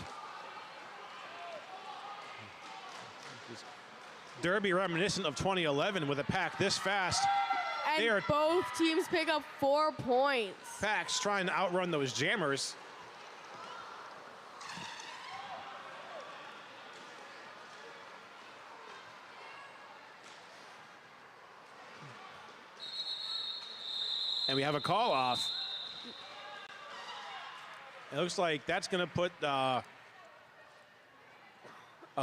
Derby reminiscent of 2011 with a pack this fast. And both teams pick up 4 points. Packs trying to outrun those jammers. And we have a call off. It looks like that's going to put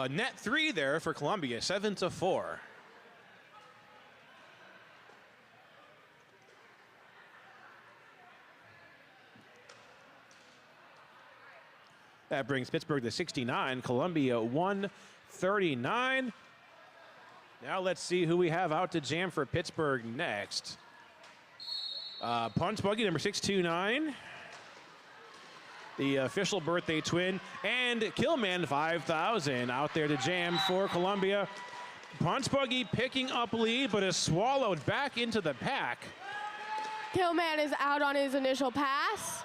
net 3 there for Columbia, 7-4. That brings Pittsburgh to 69, Columbia 139. Now let's see who we have out to jam for Pittsburgh next. Punch Buggy, number 629. The official birthday twin. And Killman, 5,000, out there to jam for Columbia. Punch Buggy picking up lead, but is swallowed back into the pack. Killman is out on his initial pass.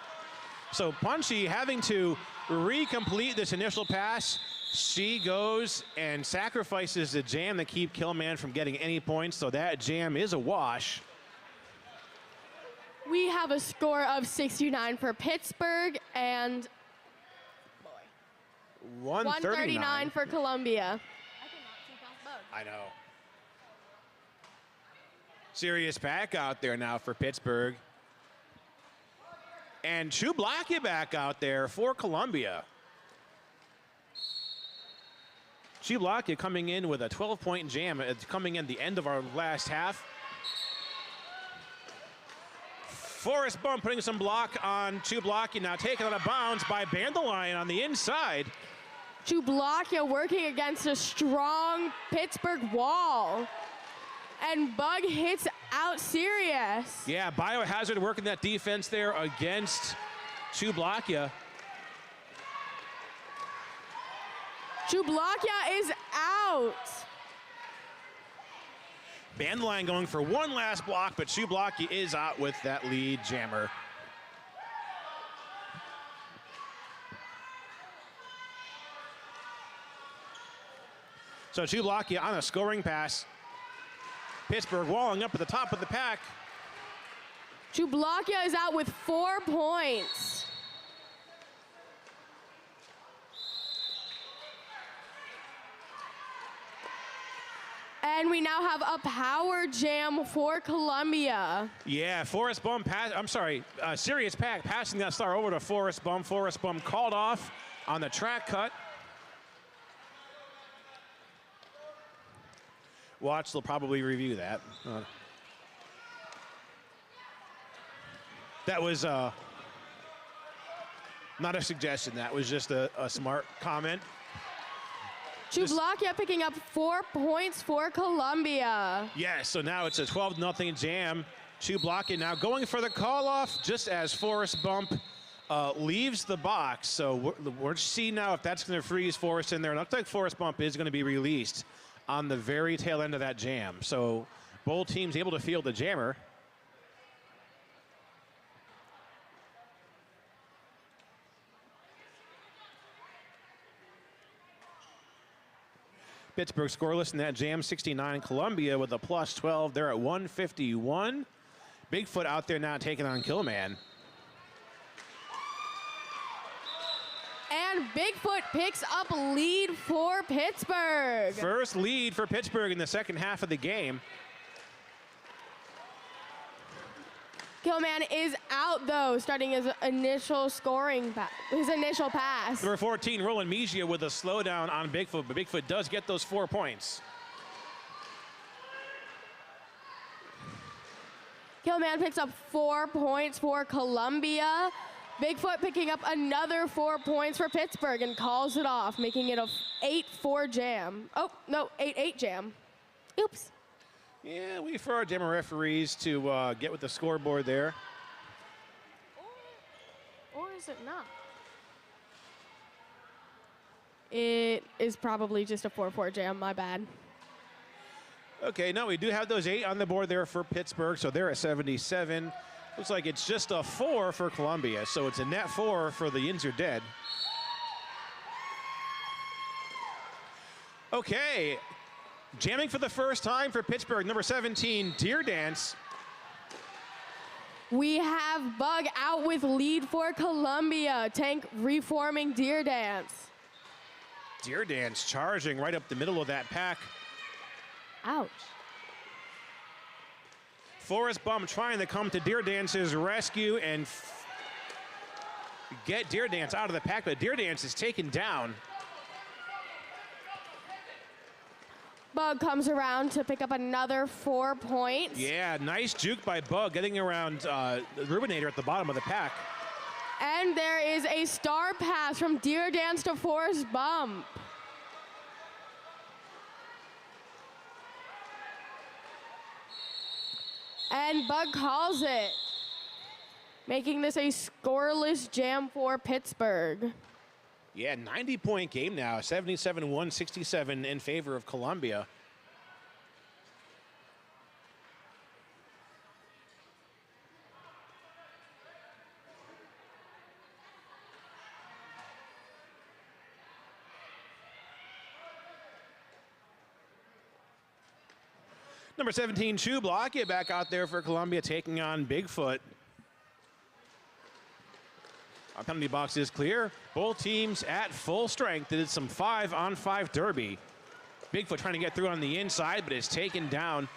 So Punchy having to recomplete this initial pass. She goes and sacrifices the jam to keep Killman from getting any points, so that jam is a wash. We have a score of 69 for Pittsburgh and 139 for Columbia. I know. Serious pack out there now for Pittsburgh. And Chublaki back out there for Columbia. Chublaki coming in with a 12-point jam. It's coming in the end of our last half. Forrest Bump putting some block on Chublaki, now taken out of bounds by Bandelion on the inside. Chublaki working against a strong Pittsburgh wall. And Bug hits out serious. Yeah, Biohazard working that defense there against Chublaki. Chublaki is out. Bandelion going for one last block, but Chublaki is out with that lead jammer. So Chublaki on a scoring pass. Pittsburgh walling up at the top of the pack. Chublaki is out with 4 points. And we now have a power jam for Columbia. Yeah, Forrest Bum pass. I'm sorry, Serious Pack passing that star over to Forrest Bum. Forrest Bum called off on the track cut. Watch, they'll probably review that. That was not a suggestion. That was just a smart comment. Chublakia picking up 4 points for Columbia. Yes, so now it's a 12-0 jam. Chublakia now going for the call-off just as Forrest Bump leaves the box. So we're seeing now if that's going to freeze Forrest in there. It looks like Forrest Bump is going to be released on the very tail end of that jam. So both teams able to field the jammer. Pittsburgh scoreless in that jam, 69. Columbia with a plus 12. They're at 151. Bigfoot out there now taking on Killman. And Bigfoot picks up lead for Pittsburgh. First lead for Pittsburgh in the second half of the game. Killman is out though, starting his initial pass. Number 14, Roland Mejia with a slowdown on Bigfoot, but Bigfoot does get those 4 points. Killman picks up 4 points for Columbia. Bigfoot picking up another 4 points for Pittsburgh and calls it off, making it a 8-4 jam. Oh, no, 8-8 jam. Oops. Yeah, we for our jammer referees to get with the scoreboard there. Or is it not? It is probably just a 4-4 jam, my bad. Okay, no, we do have those 8 on the board there for Pittsburgh, so they're at 77. Looks like it's just a 4 for Columbia, so it's a net 4 for the Yins Are Dead. Okay, jamming for the first time for Pittsburgh, number 17, Deer Dance. We have Bug out with lead for Columbia. Tank reforming Deer Dance. Deer Dance charging right up the middle of that pack. Ouch. Forrest Bump trying to come to Deer Dance's rescue and get Deer Dance out of the pack, but Deer Dance is taken down. Bug comes around to pick up another 4 points. Yeah, nice juke by Bug, getting around the Rubinator at the bottom of the pack. And there is a star pass from Deer Dance to Forrest Bump. And Bug calls it, making this a scoreless jam for Pittsburgh. Yeah, 90-point game now, 77-167 in favor of Columbia. Number 17, Chublakia back out there for Columbia, taking on Bigfoot. Our penalty box is clear. Both teams at full strength. It is some 5-on-5 derby. Bigfoot trying to get through on the inside, but is taken down.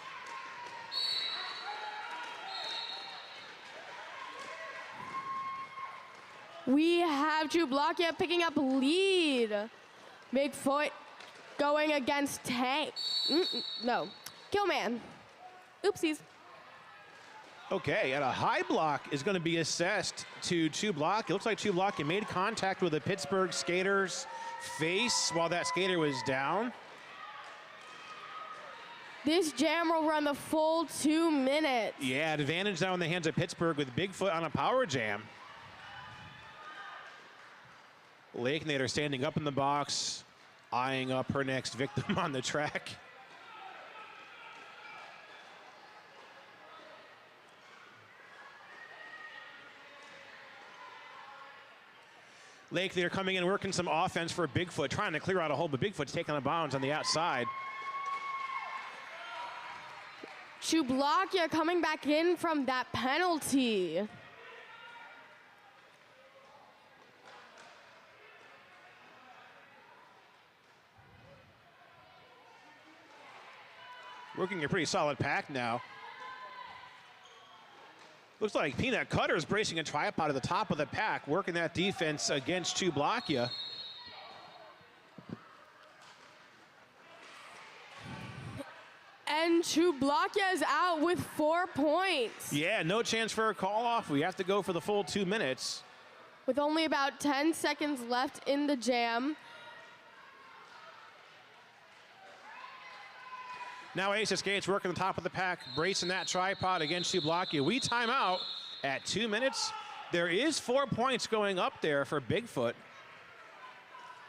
We have Chublakia picking up lead. Bigfoot going against Tank. No. Killman. Oopsies. Okay, and a high block is going to be assessed to Chublakia. It looks like Chublakia made contact with the Pittsburgh skater's face while that skater was down. This jam will run the full 2 minutes. Yeah, advantage now in the hands of Pittsburgh with Bigfoot on a power jam. Lake Nader standing up in the box, eyeing up her next victim on the track. Lake, they're coming in working some offense for Bigfoot, trying to clear out a hole, but Bigfoot's taking the bounds on the outside. Chublakia coming back in from that penalty. Working a pretty solid pack now. Looks like Peanut Cutter's bracing a tripod at the top of the pack, working that defense against Chublakia. And Chublakia is out with 4 points. Yeah, no chance for a call-off. We have to go for the full 2 minutes. With only about 10 seconds left in the jam. Now Ace of Skates working the top of the pack, bracing that tripod against Sublakia. We time out at 2 minutes. There is 4 points going up there for Bigfoot.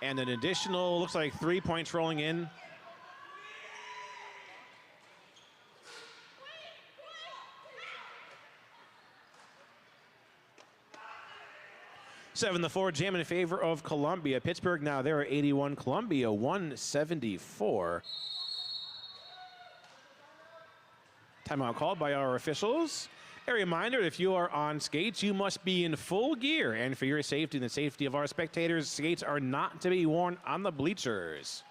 And an additional, looks like 3 points rolling in. Seven to 4 jam in favor of Columbia. Pittsburgh now they're at 81. Columbia 174. Timeout called by our officials. A reminder, if you are on skates, you must be in full gear. And for your safety and the safety of our spectators, skates are not to be worn on the bleachers.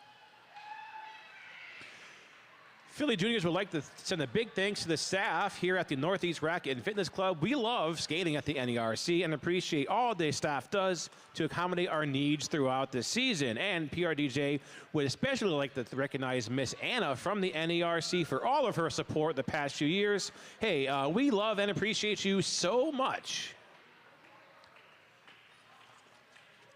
Philly Juniors would like to send a big thanks to the staff here at the Northeast Racket and Fitness Club. We love skating at the NERC and appreciate all the staff does to accommodate our needs throughout the season. And PRDJ would especially like to recognize Miss Anna from the NERC for all of her support the past few years. Hey, we love and appreciate you so much.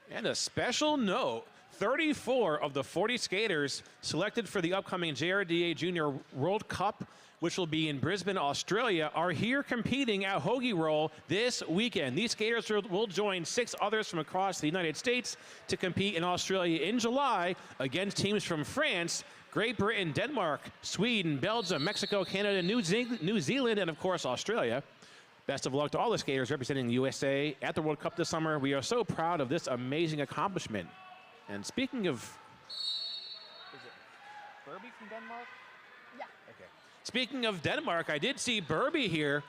And a special note, 34 of the 40 skaters selected for the upcoming JRDA Junior World Cup, which will be in Brisbane, Australia, are here competing at Hoagie Roll this weekend. These skaters will join 6 others from across the United States to compete in Australia in July against teams from France, Great Britain, Denmark, Sweden, Belgium, Mexico, Canada, New Zealand, and of course Australia. Best of luck to all the skaters representing the USA at the World Cup this summer. We are so proud of this amazing accomplishment. And speaking of, is it Burby from Denmark? Yeah. Okay. Speaking of Denmark, I did see Burby here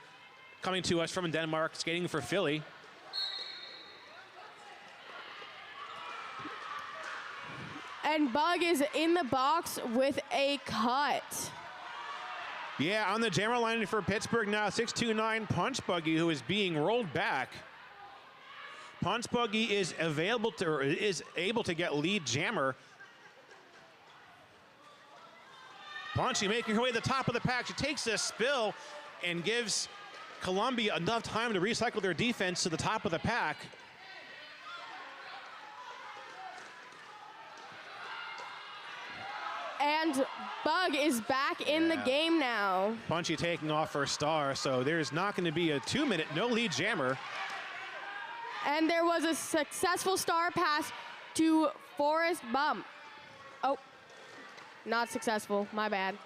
coming to us from Denmark, skating for Philly. And Bug is in the box with a cut. Yeah, on the jammer line for Pittsburgh now, 6'2", Punch Buggy, who is being rolled back. Punch Buggy is able to get lead jammer. Punchy making her way to the top of the pack. She takes this spill and gives Columbia enough time to recycle their defense to the top of the pack. And Bug is back in the game now. Punchy taking off her star, so there's not going to be a 2-minute no lead jammer. And there was a successful star pass to Forrest Bump. Oh, not successful, my bad.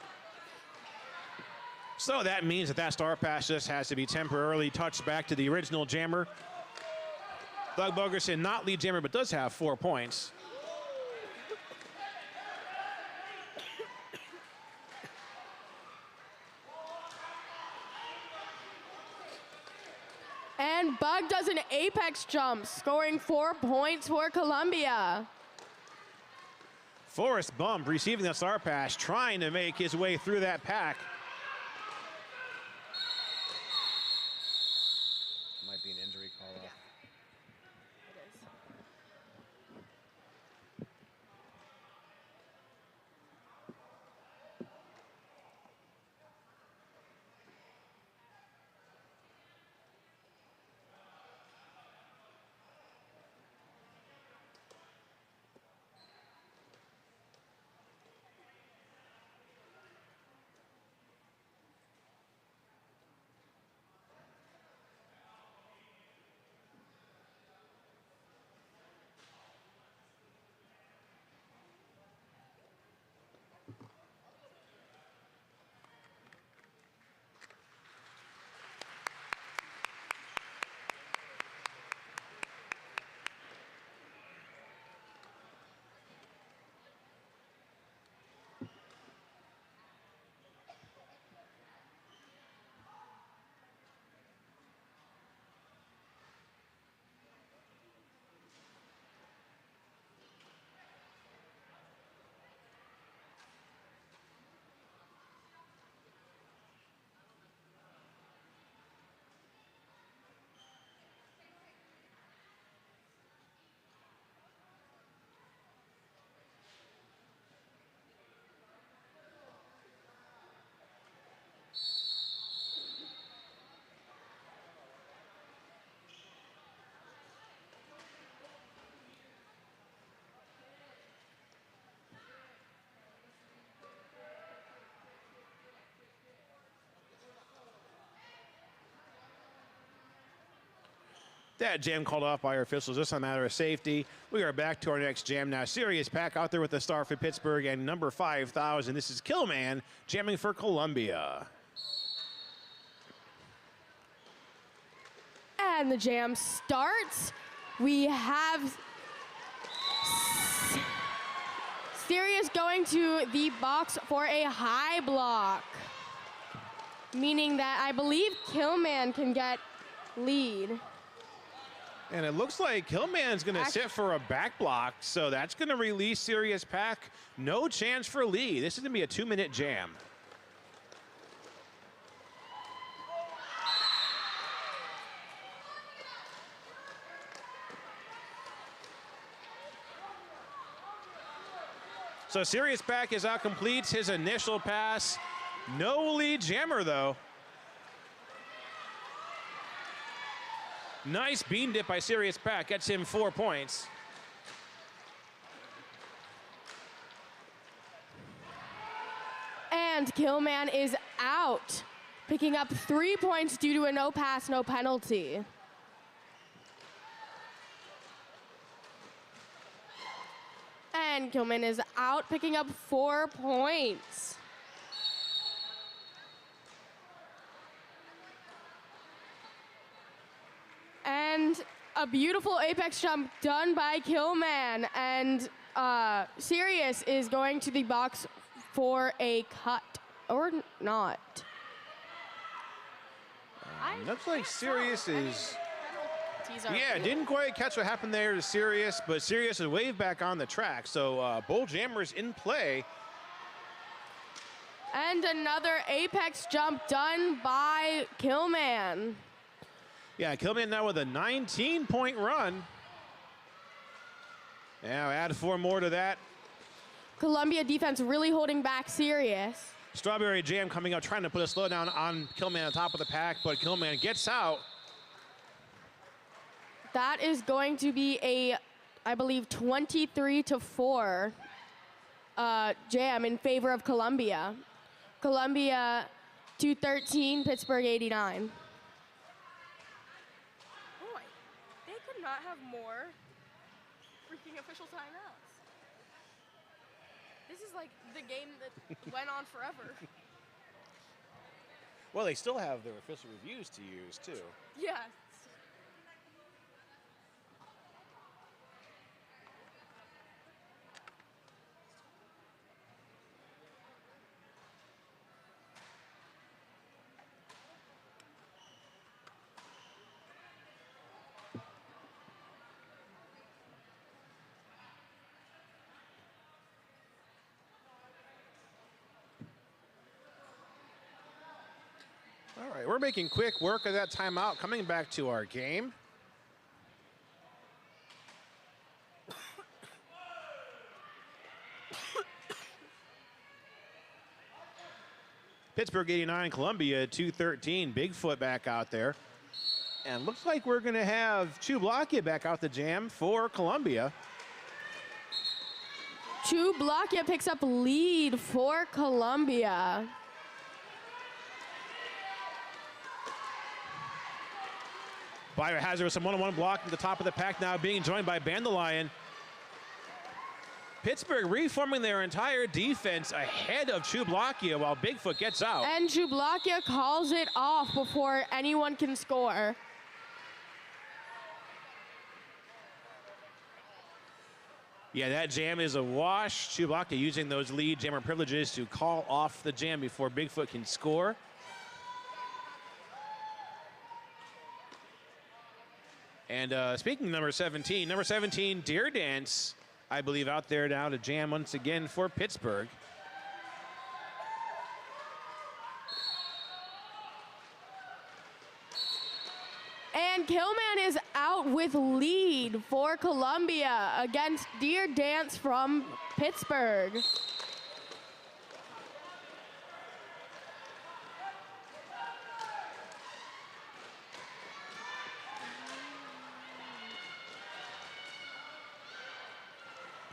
So that means that that star pass just has to be temporarily touched back to the original jammer. Doug Bogerson, not lead jammer, but does have 4 points. And Bug does an apex jump, scoring 4 points for Columbia. Forrest Bump receiving the star pass, trying to make his way through that pack. Might be an injury call off. That jam called off by our officials, just a matter of safety. We are back to our next jam now. Serious Pack out there with the star for Pittsburgh and number 5,000. This is Killman jamming for Columbia. And the jam starts. We have Sirius going to the box for a high block, meaning that I believe Killman can get lead. And it looks like Killman's going to sit for a back block, so that's going to release Serious Pack. No chance for lead. This is going to be a 2-minute jam. So Serious Pack is out, completes his initial pass. No lead jammer, though. Nice bean dip by Serious Pack, gets him 4 points. And Killman is out, picking up 3 points due to a no pass, no penalty. And Killman is out, picking up 4 points. And a beautiful apex jump done by Killman. And Sirius is going to the box for a cut, or not. Looks like Sirius is... Penalties are Yeah, didn't quite catch what happened there to Sirius, but Sirius is waved back on the track. So bull jammers in play. And another apex jump done by Killman. Yeah, Killman now with a 19-point run. Now add 4 more to that. Columbia defense really holding back Sirius. Strawberry Jam coming up, trying to put a slowdown on Killman on top of the pack, but Killman gets out. That is going to be a, I believe, 23-4 jam in favor of Columbia. Columbia 213, Pittsburgh 89. Boy, they could not have more freaking official timeouts. This is like the game that went on forever. Well, they still have their official reviews to use, too. Yeah. All right, we're making quick work of that timeout. Coming back to our game. Pittsburgh 89, Columbia 213. Bigfoot back out there. And looks like we're going to have Chublakia back out the jam for Columbia. Chublakia picks up lead for Columbia. Biohazard with some one-on-one block at the top of the pack now, being joined by Bandelion. Pittsburgh reforming their entire defense ahead of Chublakia while Bigfoot gets out. And Chublakia calls it off before anyone can score. Yeah, that jam is a wash. Chublakia using those lead jammer privileges to call off the jam before Bigfoot can score. And speaking of number 17, Deer Dance, I believe, out there now to jam once again for Pittsburgh. And Killman is out with lead for Columbia against Deer Dance from Pittsburgh.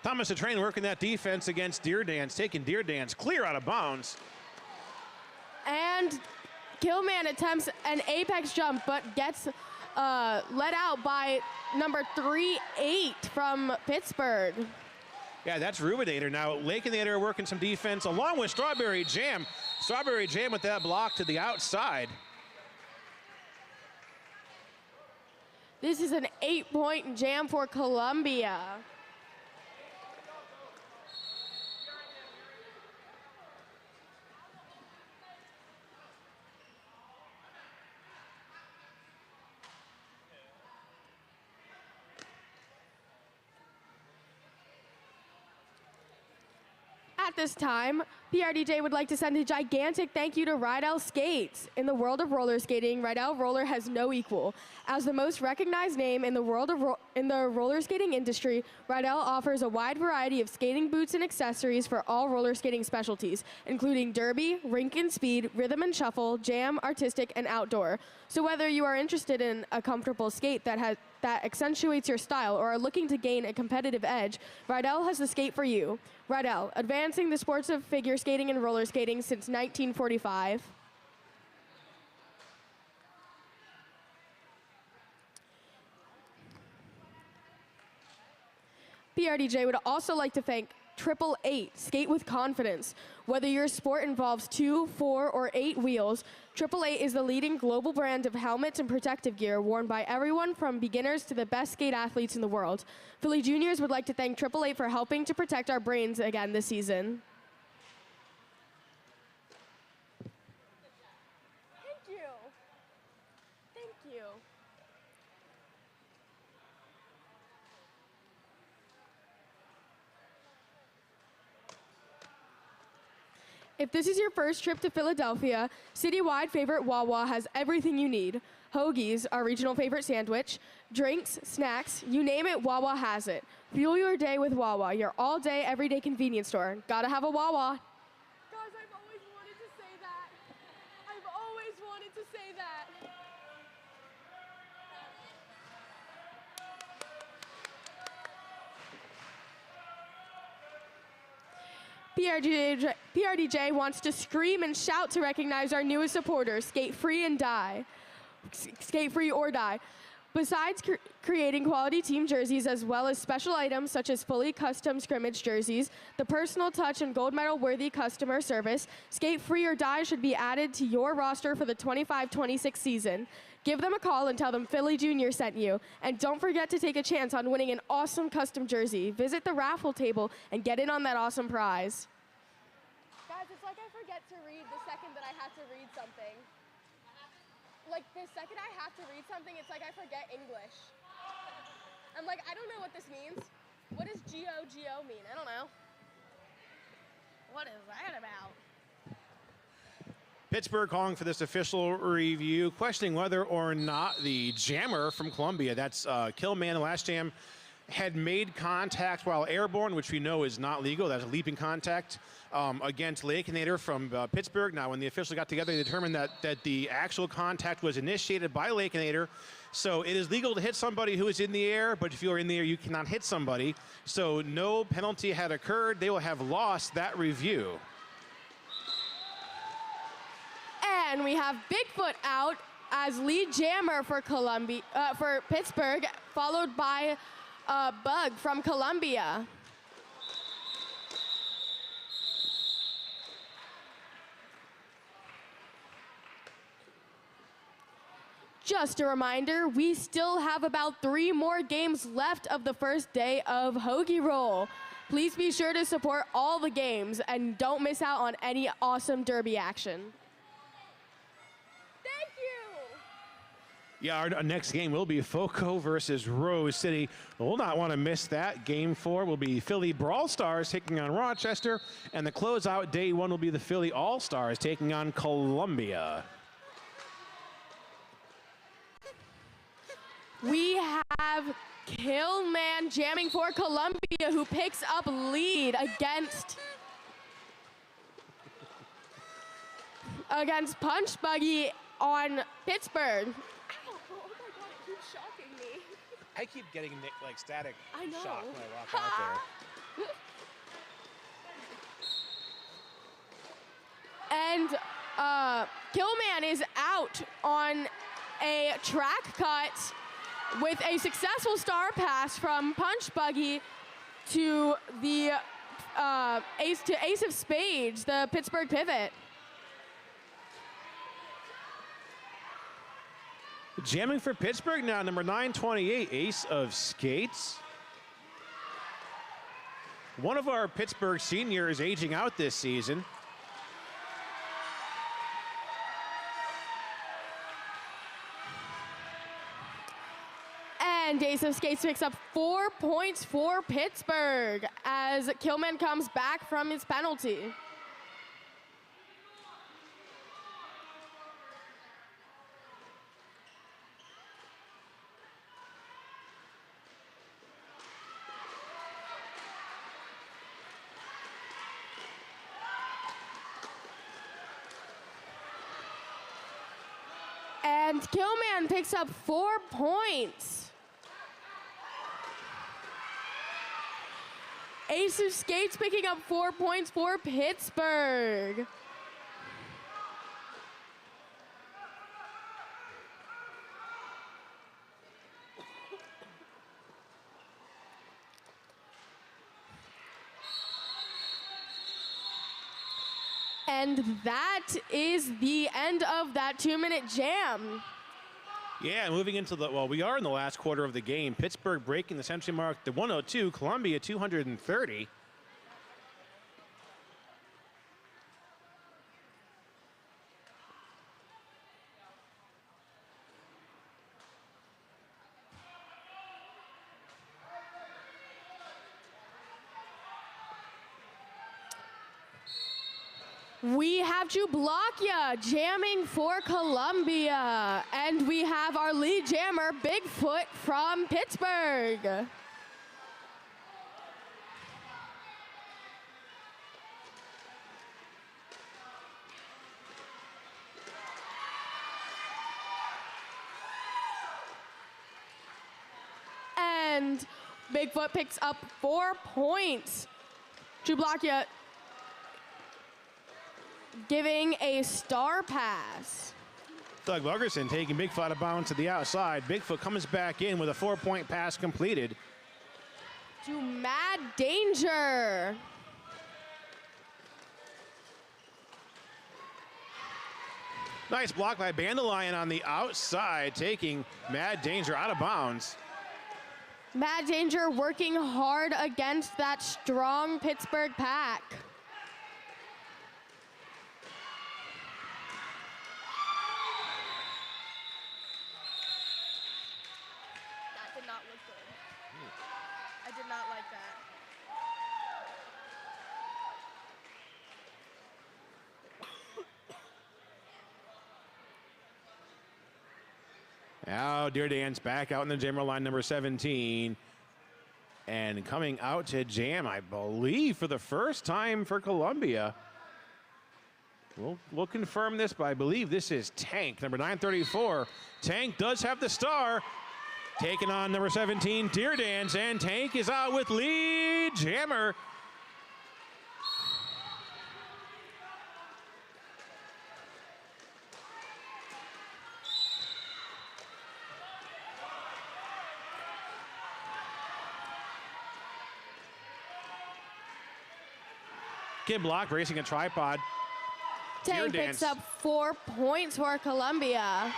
Thomas the Train working that defense against Deer Dance, taking Deer Dance clear out of bounds. And Killman attempts an apex jump, but gets led out by number 3-8 from Pittsburgh. Yeah, that's Rubenator. Now, Lakenator working some defense along with Strawberry Jam. Strawberry Jam with that block to the outside. This is an 8-point jam for Columbia. At this time, PRDJ would like to send a gigantic thank you to Rydell Skates. In the world of roller skating, Rydell Roller has no equal. As the most recognized name in the world of the roller skating industry, Rydell offers a wide variety of skating boots and accessories for all roller skating specialties, including derby, rink and speed, rhythm and shuffle, jam, artistic, and outdoor. So whether you are interested in a comfortable skate that accentuates your style or are looking to gain a competitive edge, Rydell has the skate for you. Rydell, advancing the sports of figure skating and roller skating since 1945. PRDJ would also like to thank 888, Skate with Confidence. Whether your sport involves 2, 4, or 8 wheels, 888 is the leading global brand of helmets and protective gear worn by everyone from beginners to the best skate athletes in the world. Philly Juniors would like to thank 888 for helping to protect our brains again this season. Thank you. Thank you. If this is your first trip to Philadelphia, citywide favorite Wawa has everything you need. Hoagies, our regional favorite sandwich, drinks, snacks, you name it, Wawa has it. Fuel your day with Wawa, your all-day, everyday convenience store. Gotta have a Wawa. Guys, I've always wanted to say that. I've always wanted to say that. PRDJ wants to scream and shout to recognize our newest supporters, Skate Free and Die. Skate Free or Die. Besides creating quality team jerseys as well as special items such as fully custom scrimmage jerseys, the personal touch and gold medal worthy customer service, Skate Free or Die should be added to your roster for the 25-26 season. Give them a call and tell them Philly Junior sent you. And don't forget to take a chance on winning an awesome custom jersey. Visit the raffle table and get in on that awesome prize. Guys, it's like I forget to read the second that I have to read something. Like, the second I have to read something, it's like I forget English. I'm like, I don't know what this means. What does G-O-G-O mean? I don't know. What is that about? Pittsburgh calling for this official review, questioning whether or not the jammer from Columbia, that's Killman, last jam, had made contact while airborne, which we know is not legal. That's a leaping contact against Lakenator from Pittsburgh. Now, when the officials got together, they determined that the actual contact was initiated by Lakenator. So it is legal to hit somebody who is in the air, but if you are in the air, you cannot hit somebody. So no penalty had occurred. They will have lost that review. And we have Bigfoot out as lead jammer for for Pittsburgh, followed by Bug from Columbia. Just a reminder, we still have about 3 more games left of the first day of Hoagie Roll. Please be sure to support all the games and don't miss out on any awesome derby action. Yeah, our next game will be Foco versus Rose City. We'll not want to miss that. Game 4 will be Philly Brawl Stars taking on Rochester, and the closeout day 1 will be the Philly All Stars taking on Columbia. We have Killman jamming for Columbia, who picks up lead against Punch Buggy on Pittsburgh. Shocking me. I keep getting like static I shock know. when I walk out there. And Killman is out on a track cut with a successful star pass from Punch Buggy to the Ace of Spades, the Pittsburgh pivot. Jamming for Pittsburgh now, number 928, Ace of Skates. One of our Pittsburgh seniors aging out this season. And Ace of Skates picks up 4 points for Pittsburgh as Killman comes back from his penalty. And Killman picks up 4 points. Ace of Skates picking up 4 points for Pittsburgh. And that is the end of that 2-minute jam. Yeah, moving into the, well, we are in the last quarter of the game. Pittsburgh breaking the century mark to 102, Columbia 230. We have Jublakia jamming for Columbia, and we have our lead jammer, Bigfoot from Pittsburgh. And Bigfoot picks up 4 points. Jublakia giving a star pass. Doug Buggerson taking Bigfoot out of bounds to the outside. Bigfoot comes back in with a 4-point pass completed. To Mad Danger. Nice block by Bandelion on the outside, taking Mad Danger out of bounds. Mad Danger working hard against that strong Pittsburgh pack. That did not look good. I did not like that. Now Deer Dance back out in the jammer line, number 17. And coming out to jam, I believe, for the first time for Columbia. We'll confirm this, but I believe this is Tank, number 934. Tank does have the star. Taking on number 17, Deer Dance, and Tank is out with lead jammer. Kid Block racing a tripod. Tank Deer picks Dance. up 4 points for Columbia.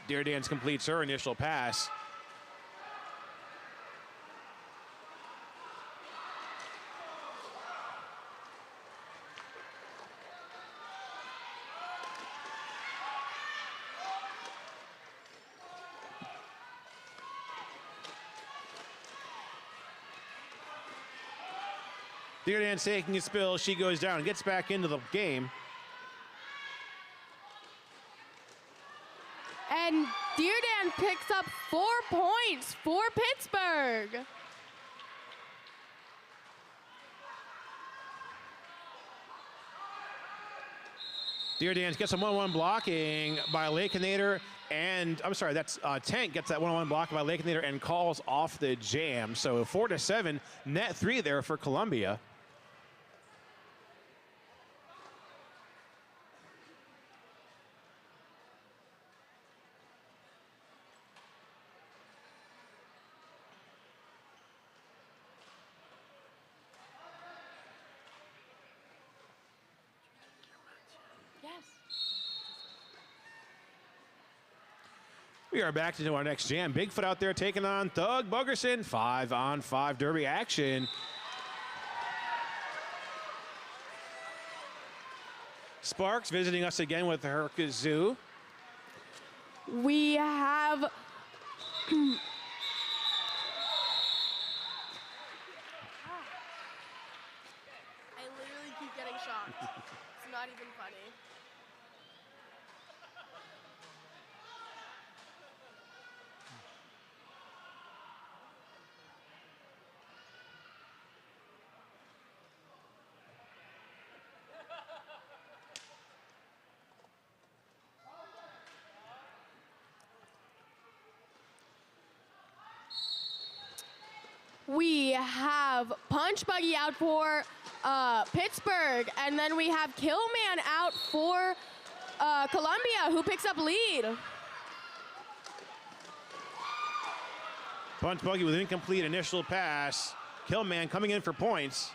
Deer Dance completes her initial pass. Deer Dance taking a spill. She goes down and gets back into the game. And Deer Dance picks up 4 points for Pittsburgh. Deer Dance gets a 1-1 blocking by Lakenator, and I'm sorry, that's Tank gets that 1-1 block by Lakenator and calls off the jam. So 4-7, net 3 there for Columbia. We are back to our next jam. Bigfoot out there taking on Thug Buggerson. 5-on-5 derby action. Sparks visiting us again with her kazoo. We have I literally keep getting shocked. It's not even funny. We have Punch Buggy out for Pittsburgh, and then we have Killman out for Columbia, who picks up lead. Punch Buggy with an incomplete initial pass. Killman coming in for points.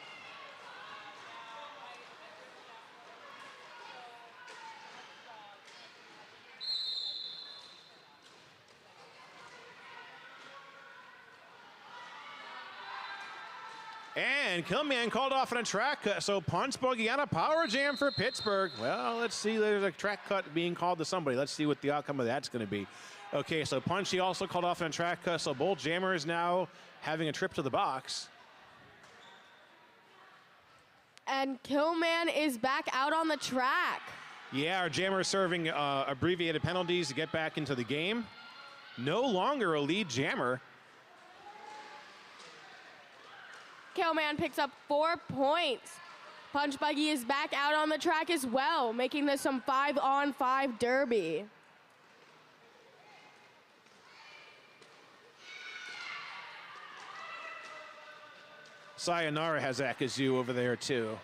And Killman called off on a track cut, so Punch Buggy on a power jam for Pittsburgh. Well, let's see. There's a track cut being called to somebody. Let's see what the outcome of that's going to be. Okay, so Punchy also called off on a track cut, so both jammers now having a trip to the box. And Killman is back out on the track. Yeah, our jammer serving abbreviated penalties to get back into the game. No longer a lead jammer. Killman picks up 4 points. Punch Buggy is back out on the track as well, making this some 5-on-5 derby. Sayonara has that kazoo over there too.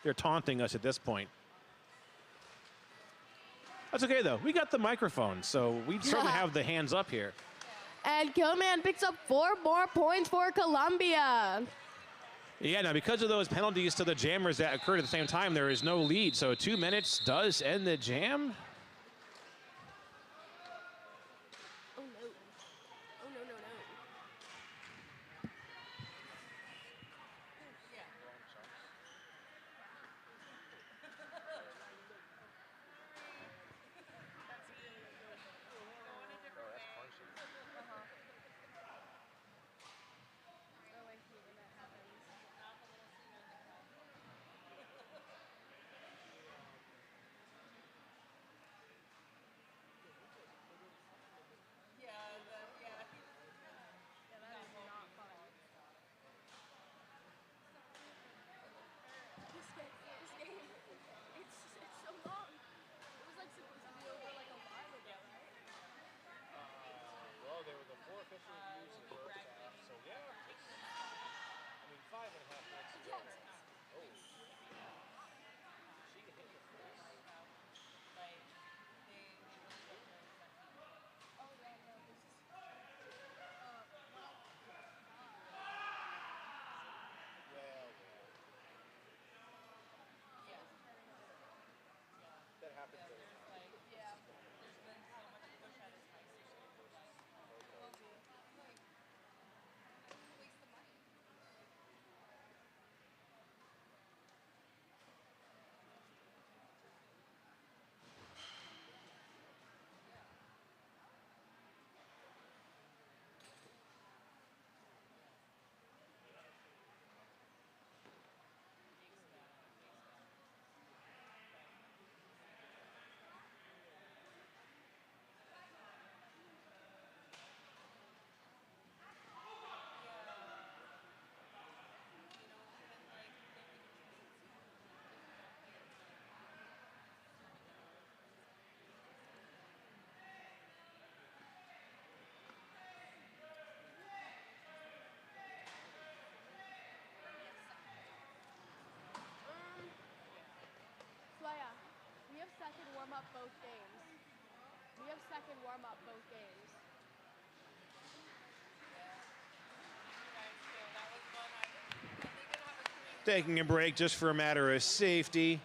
They're taunting us at this point. That's okay though. We got the microphone, so we certainly have the hands up here. And Killman picks up 4 more points for Columbia. Yeah, now because of those penalties to the jammers that occurred at the same time, there is no lead. So 2 minutes does end the jam. Oh no. Oh no, no, no. We have second warm-up both games. We have second warm-up both games. Taking a break just for a matter of safety.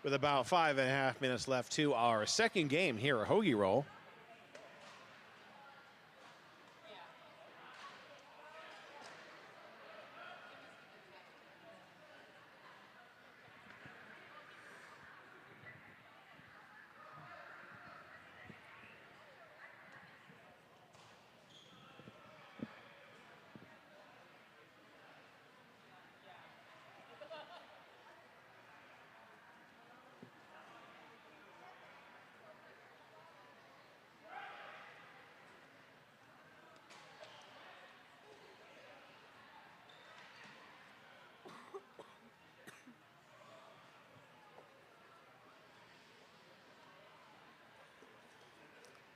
with about 5.5 minutes left to our second game here at Hoagie Roll.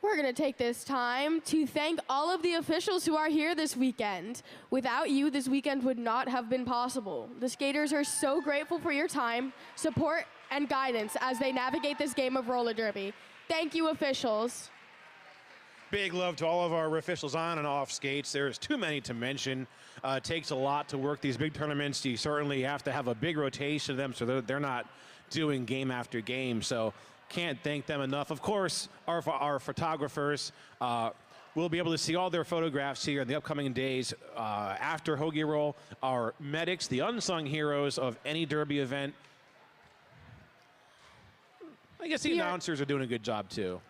We're going to take this time to thank all of the officials who are here this weekend. Without you, this weekend would not have been possible. The skaters are so grateful for your time, support, and guidance as they navigate this game of roller derby. Thank you, officials. Big love to all of our officials on and off skates. There's too many to mention. It takes a lot to work these big tournaments. You certainly have to have a big rotation of them so they're not doing game after game. So can't thank them enough. Of course, our photographers, we'll be able to see all their photographs here in the upcoming days after Hoagie Roll. Our medics, the unsung heroes of any derby event. I guess the announcers are doing a good job too.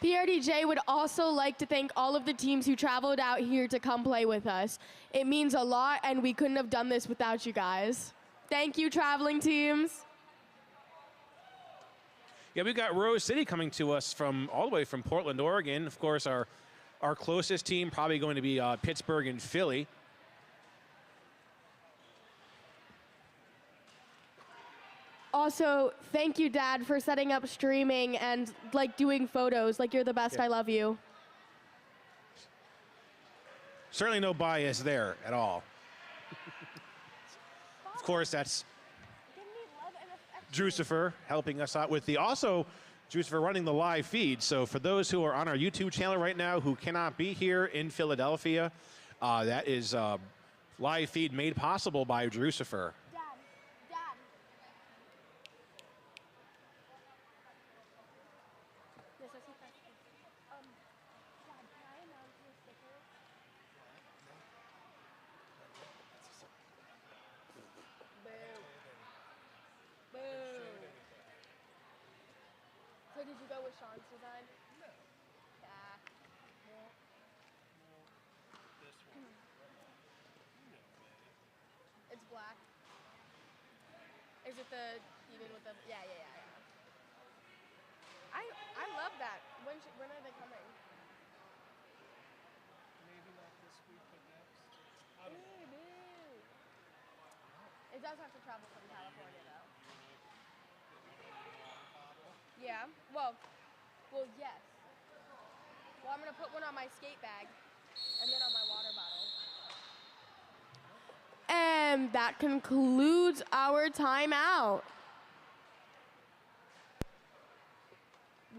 PRDJ would also like to thank all of the teams who traveled out here to come play with us. It means a lot, and we couldn't have done this without you guys. Thank you, traveling teams. Yeah, we've got Rose City coming to us from all the way from Portland, Oregon. Of course, our closest team probably going to be Pittsburgh and Philly. Also, thank you, Dad, for setting up streaming and like doing photos. Like, you're the best. Yeah. I love you. Certainly no bias there at all. Of course, that's Drucifer helping us out with the also Drucifer running the live feed. So for those who are on our YouTube channel right now who cannot be here in Philadelphia, that is live feed made possible by Drucifer. So did you go with Sean's design? No. Yeah. This one. It's black. Is it the even with the yeah. I love that. When are they coming? Maybe not this week, but next. I don't know. It does have to travel from California though. Yeah. Well, yes. Well, I'm gonna put one on my skate bag, and then on my water bottle. And that concludes our timeout.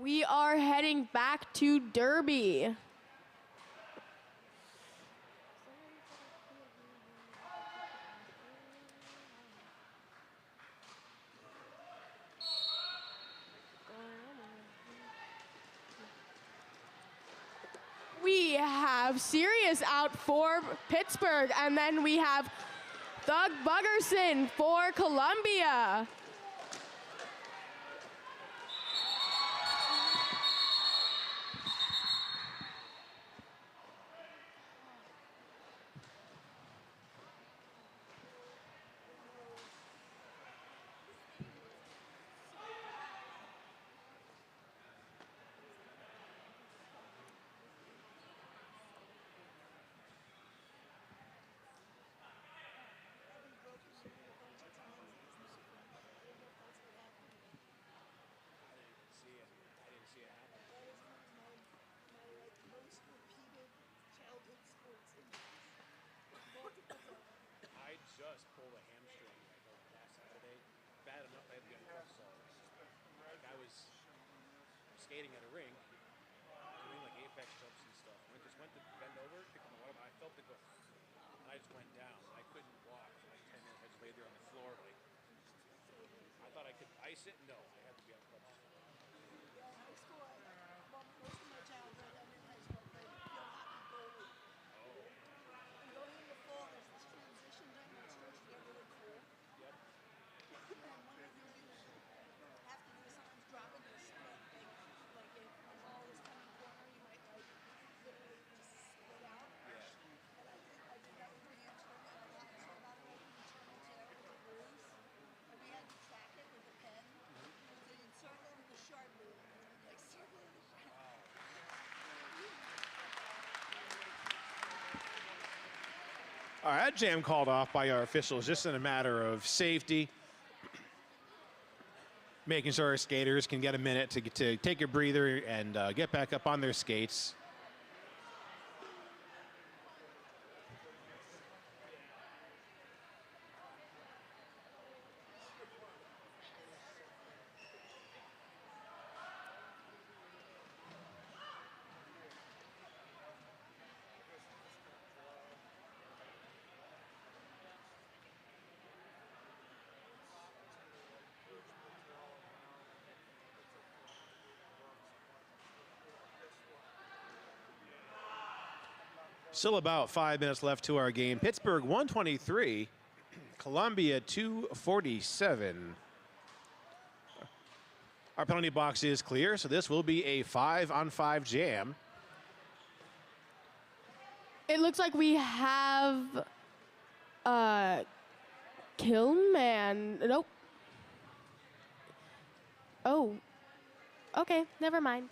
We are heading back to Derby. We have Sirius out for Pittsburgh, and then we have Thug Buggerson for Columbia. I just pulled a hamstring last Saturday. Bad enough I had to get a salt. Like I was skating at a rink, doing like apex jumps and stuff. I just went to bend over, pick up the water, I felt it go, and I just went down. I couldn't walk for like 10 minutes. I just laid there on the floor. Like I thought I sit? No, I have to be on crutches. Yeah, in high school, well, most of my childhood, I'm in high school, I played field hockey goalie. And going into fall, there's this transition time when it starts to get really cold. Yep. And one of the things you have to do is sometimes drop into a split. Like if the ball is coming corner, you might like literally just split out. Yeah. And I did that with the internal, and I got so about like the internal tear with the bruise. And we had to track it with a pen. It was an encircle with a sharp move. Like circle with a sharp. All right, that jam called off by our officials just in a matter of safety. Making sure our skaters can get a minute to take a breather and get back up on their skates. Still about 5 minutes left to our game. Pittsburgh 123, Columbia 247. Our penalty box is clear, so this will be a 5-on-5 jam. It looks like we have Killman. Nope. Oh. Okay, never mind.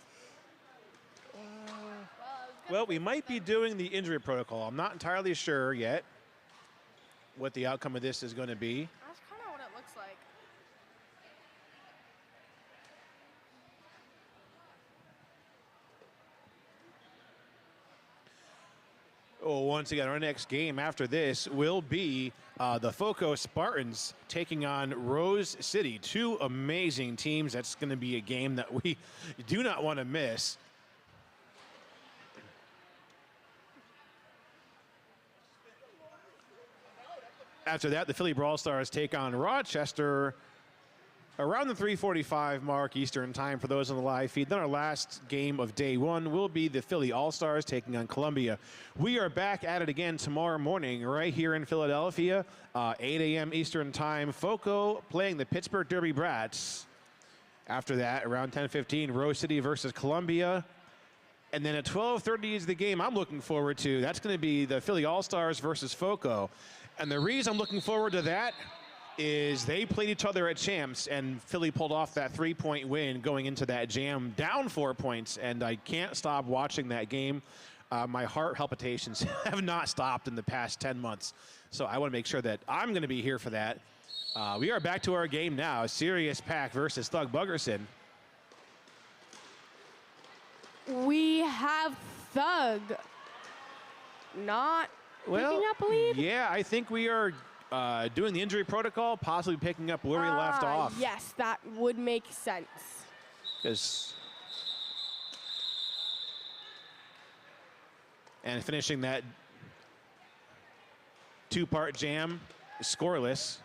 Well, we might be doing the injury protocol. I'm not entirely sure yet what the outcome of this is going to be. That's kind of what it looks like. Oh, once again, our next game after this will be the FOCO Spartans taking on Rose City. Two amazing teams. That's going to be a game that we do not want to miss. After that, the Philly Brawl Stars take on Rochester around the 3:45 mark Eastern time for those on the live feed. Then our last game of day one will be the Philly All-Stars taking on Columbia. We are back at it again tomorrow morning right here in Philadelphia, 8 a.m. Eastern time. FOCO playing the Pittsburgh Derby Brats. After that, around 10:15, Rose City versus Columbia. And then at 12:30 is the game I'm looking forward to. That's going to be the Philly All-Stars versus FOCO. And the reason I'm looking forward to that is they played each other at Champs, and Philly pulled off that 3-point win going into that jam, down 4 points, and I can't stop watching that game. My heart palpitations have not stopped in the past 10 months, so I want to make sure that I'm going to be here for that. We are back to our game now, Sirius Pack versus Thug Buggerson. We have Thug not picking up a lead. Yeah, I think we are doing the injury protocol, possibly picking up where we left off. Yes, that would make sense. And finishing that two-part jam, scoreless.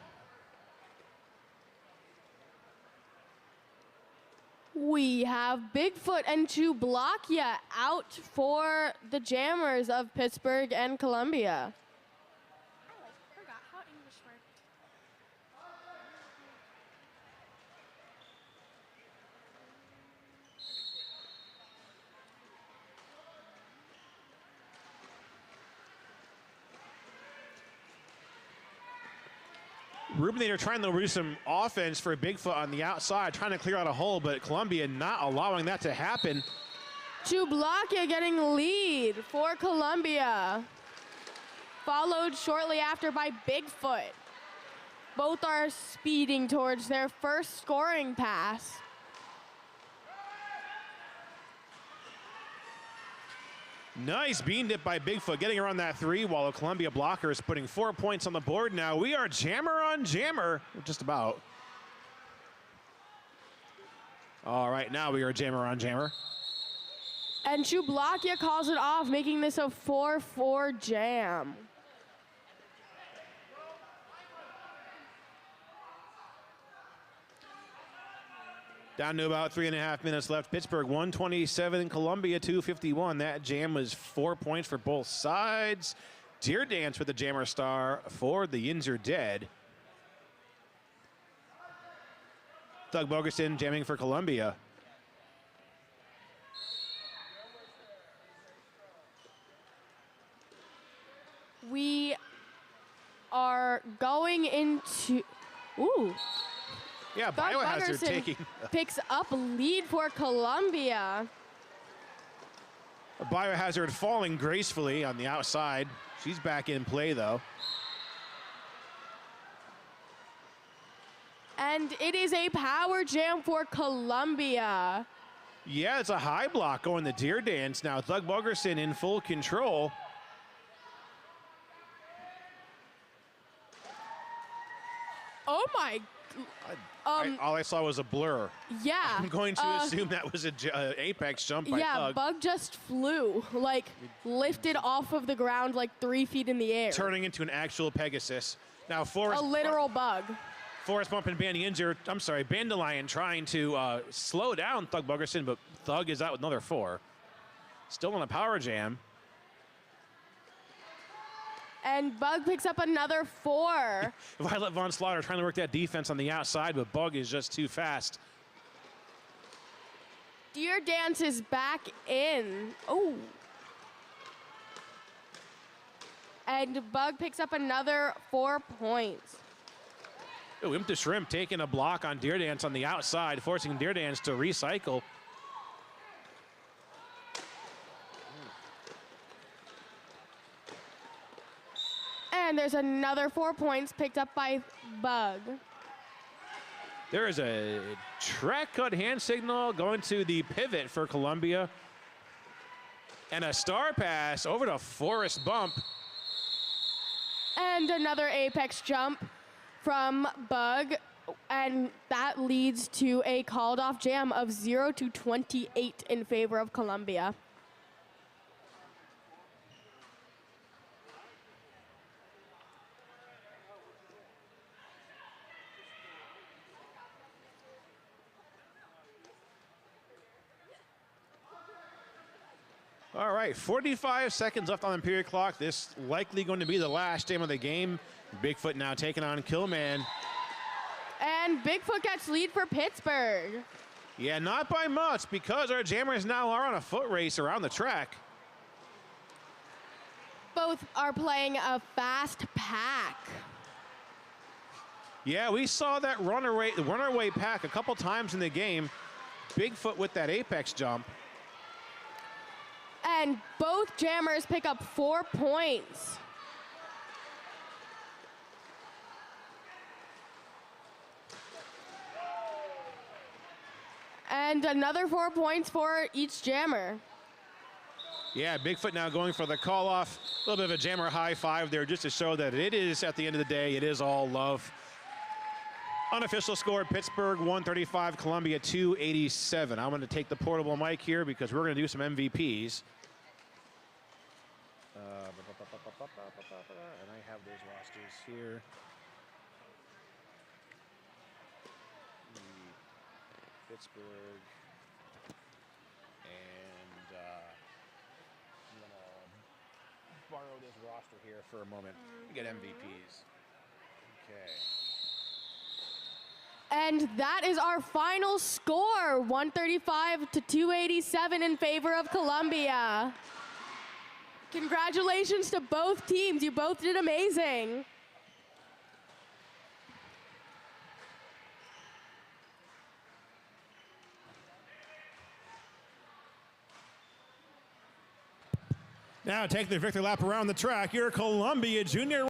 We have Bigfoot and Chublakia out for the Jammers of Pittsburgh and Columbia. I forgot how English worked. Rubinator trying to do some offense for Bigfoot on the outside, trying to clear out a hole, but Columbia not allowing that to happen. Chublakia getting lead for Columbia. Followed shortly after by Bigfoot. Both are speeding towards their first scoring pass. Nice bean dip by Bigfoot, getting around that three, while the Columbia blocker is putting 4 points on the board now. We are jammer on jammer, just about. All right, now we are jammer on jammer. And Chublakia calls it off, making this a 4-4 jam. Down to about 3.5 minutes left. Pittsburgh 127, Columbia 251. That jam was 4 points for both sides. Deer Dance with the jammer star for the Yins Are Dead. Doug Bogerson jamming for Columbia. We are going into, ooh. Yeah, Doug Biohazard Bogerson taking picks up lead for Columbia. Biohazard falling gracefully on the outside. She's back in play though. And it is a power jam for Columbia. Yeah, it's a high block going the Deer Dance now. Doug Bogerson in full control. Oh my, All I saw was a blur. yeah. I'm going to assume that was an apex jump by Yeah, Doug. Bug just flew, like lifted off of the ground like 3 feet in the air. Turning into an actual Pegasus. Now A Forrest literal bug. Bump and Bandelion trying to slow down Thug Bogerson, but Thug is out with another 4. Still on a power jam. And Bug picks up another 4. Violet Von Slaughter trying to work that defense on the outside, but Bug is just too fast. Deer Dance is back in. Oh. And Bug picks up another 4 points. Oh, Imp to Shrimp taking a block on Deer Dance on the outside, forcing Deer Dance to recycle. And there's another 4 points picked up by Bug. There is a track cut hand signal going to the pivot for Columbia. And a star pass over to Forrest Bump. And another apex jump from Bug. And that leads to a called off jam of 0-28 in favor of Columbia. All right, 45 seconds left on the period clock. This likely going to be the last jam of the game. Bigfoot now taking on Killman. And Bigfoot gets lead for Pittsburgh. Yeah, not by much because our jammers now are on a foot race around the track. Both are playing a fast pack. Yeah, we saw that runaway pack a couple times in the game. Bigfoot with that apex jump. And both jammers pick up 4 points. And another 4 points for each jammer. Yeah, Bigfoot now going for the call off. A little bit of a jammer high five there just to show that it is, at the end of the day, it is all love. Unofficial score, Pittsburgh 135, Columbia 287. I'm going to take the portable mic here because we're going to do some MVPs. And I have those rosters here. Pittsburgh. And I'm going to borrow this roster here for a moment. We get MVPs. Okay. And that is our final score, 135-287 in favor of Columbia. Congratulations to both teams. You both did amazing. Now take the victory lap around the track. Your Columbia Junior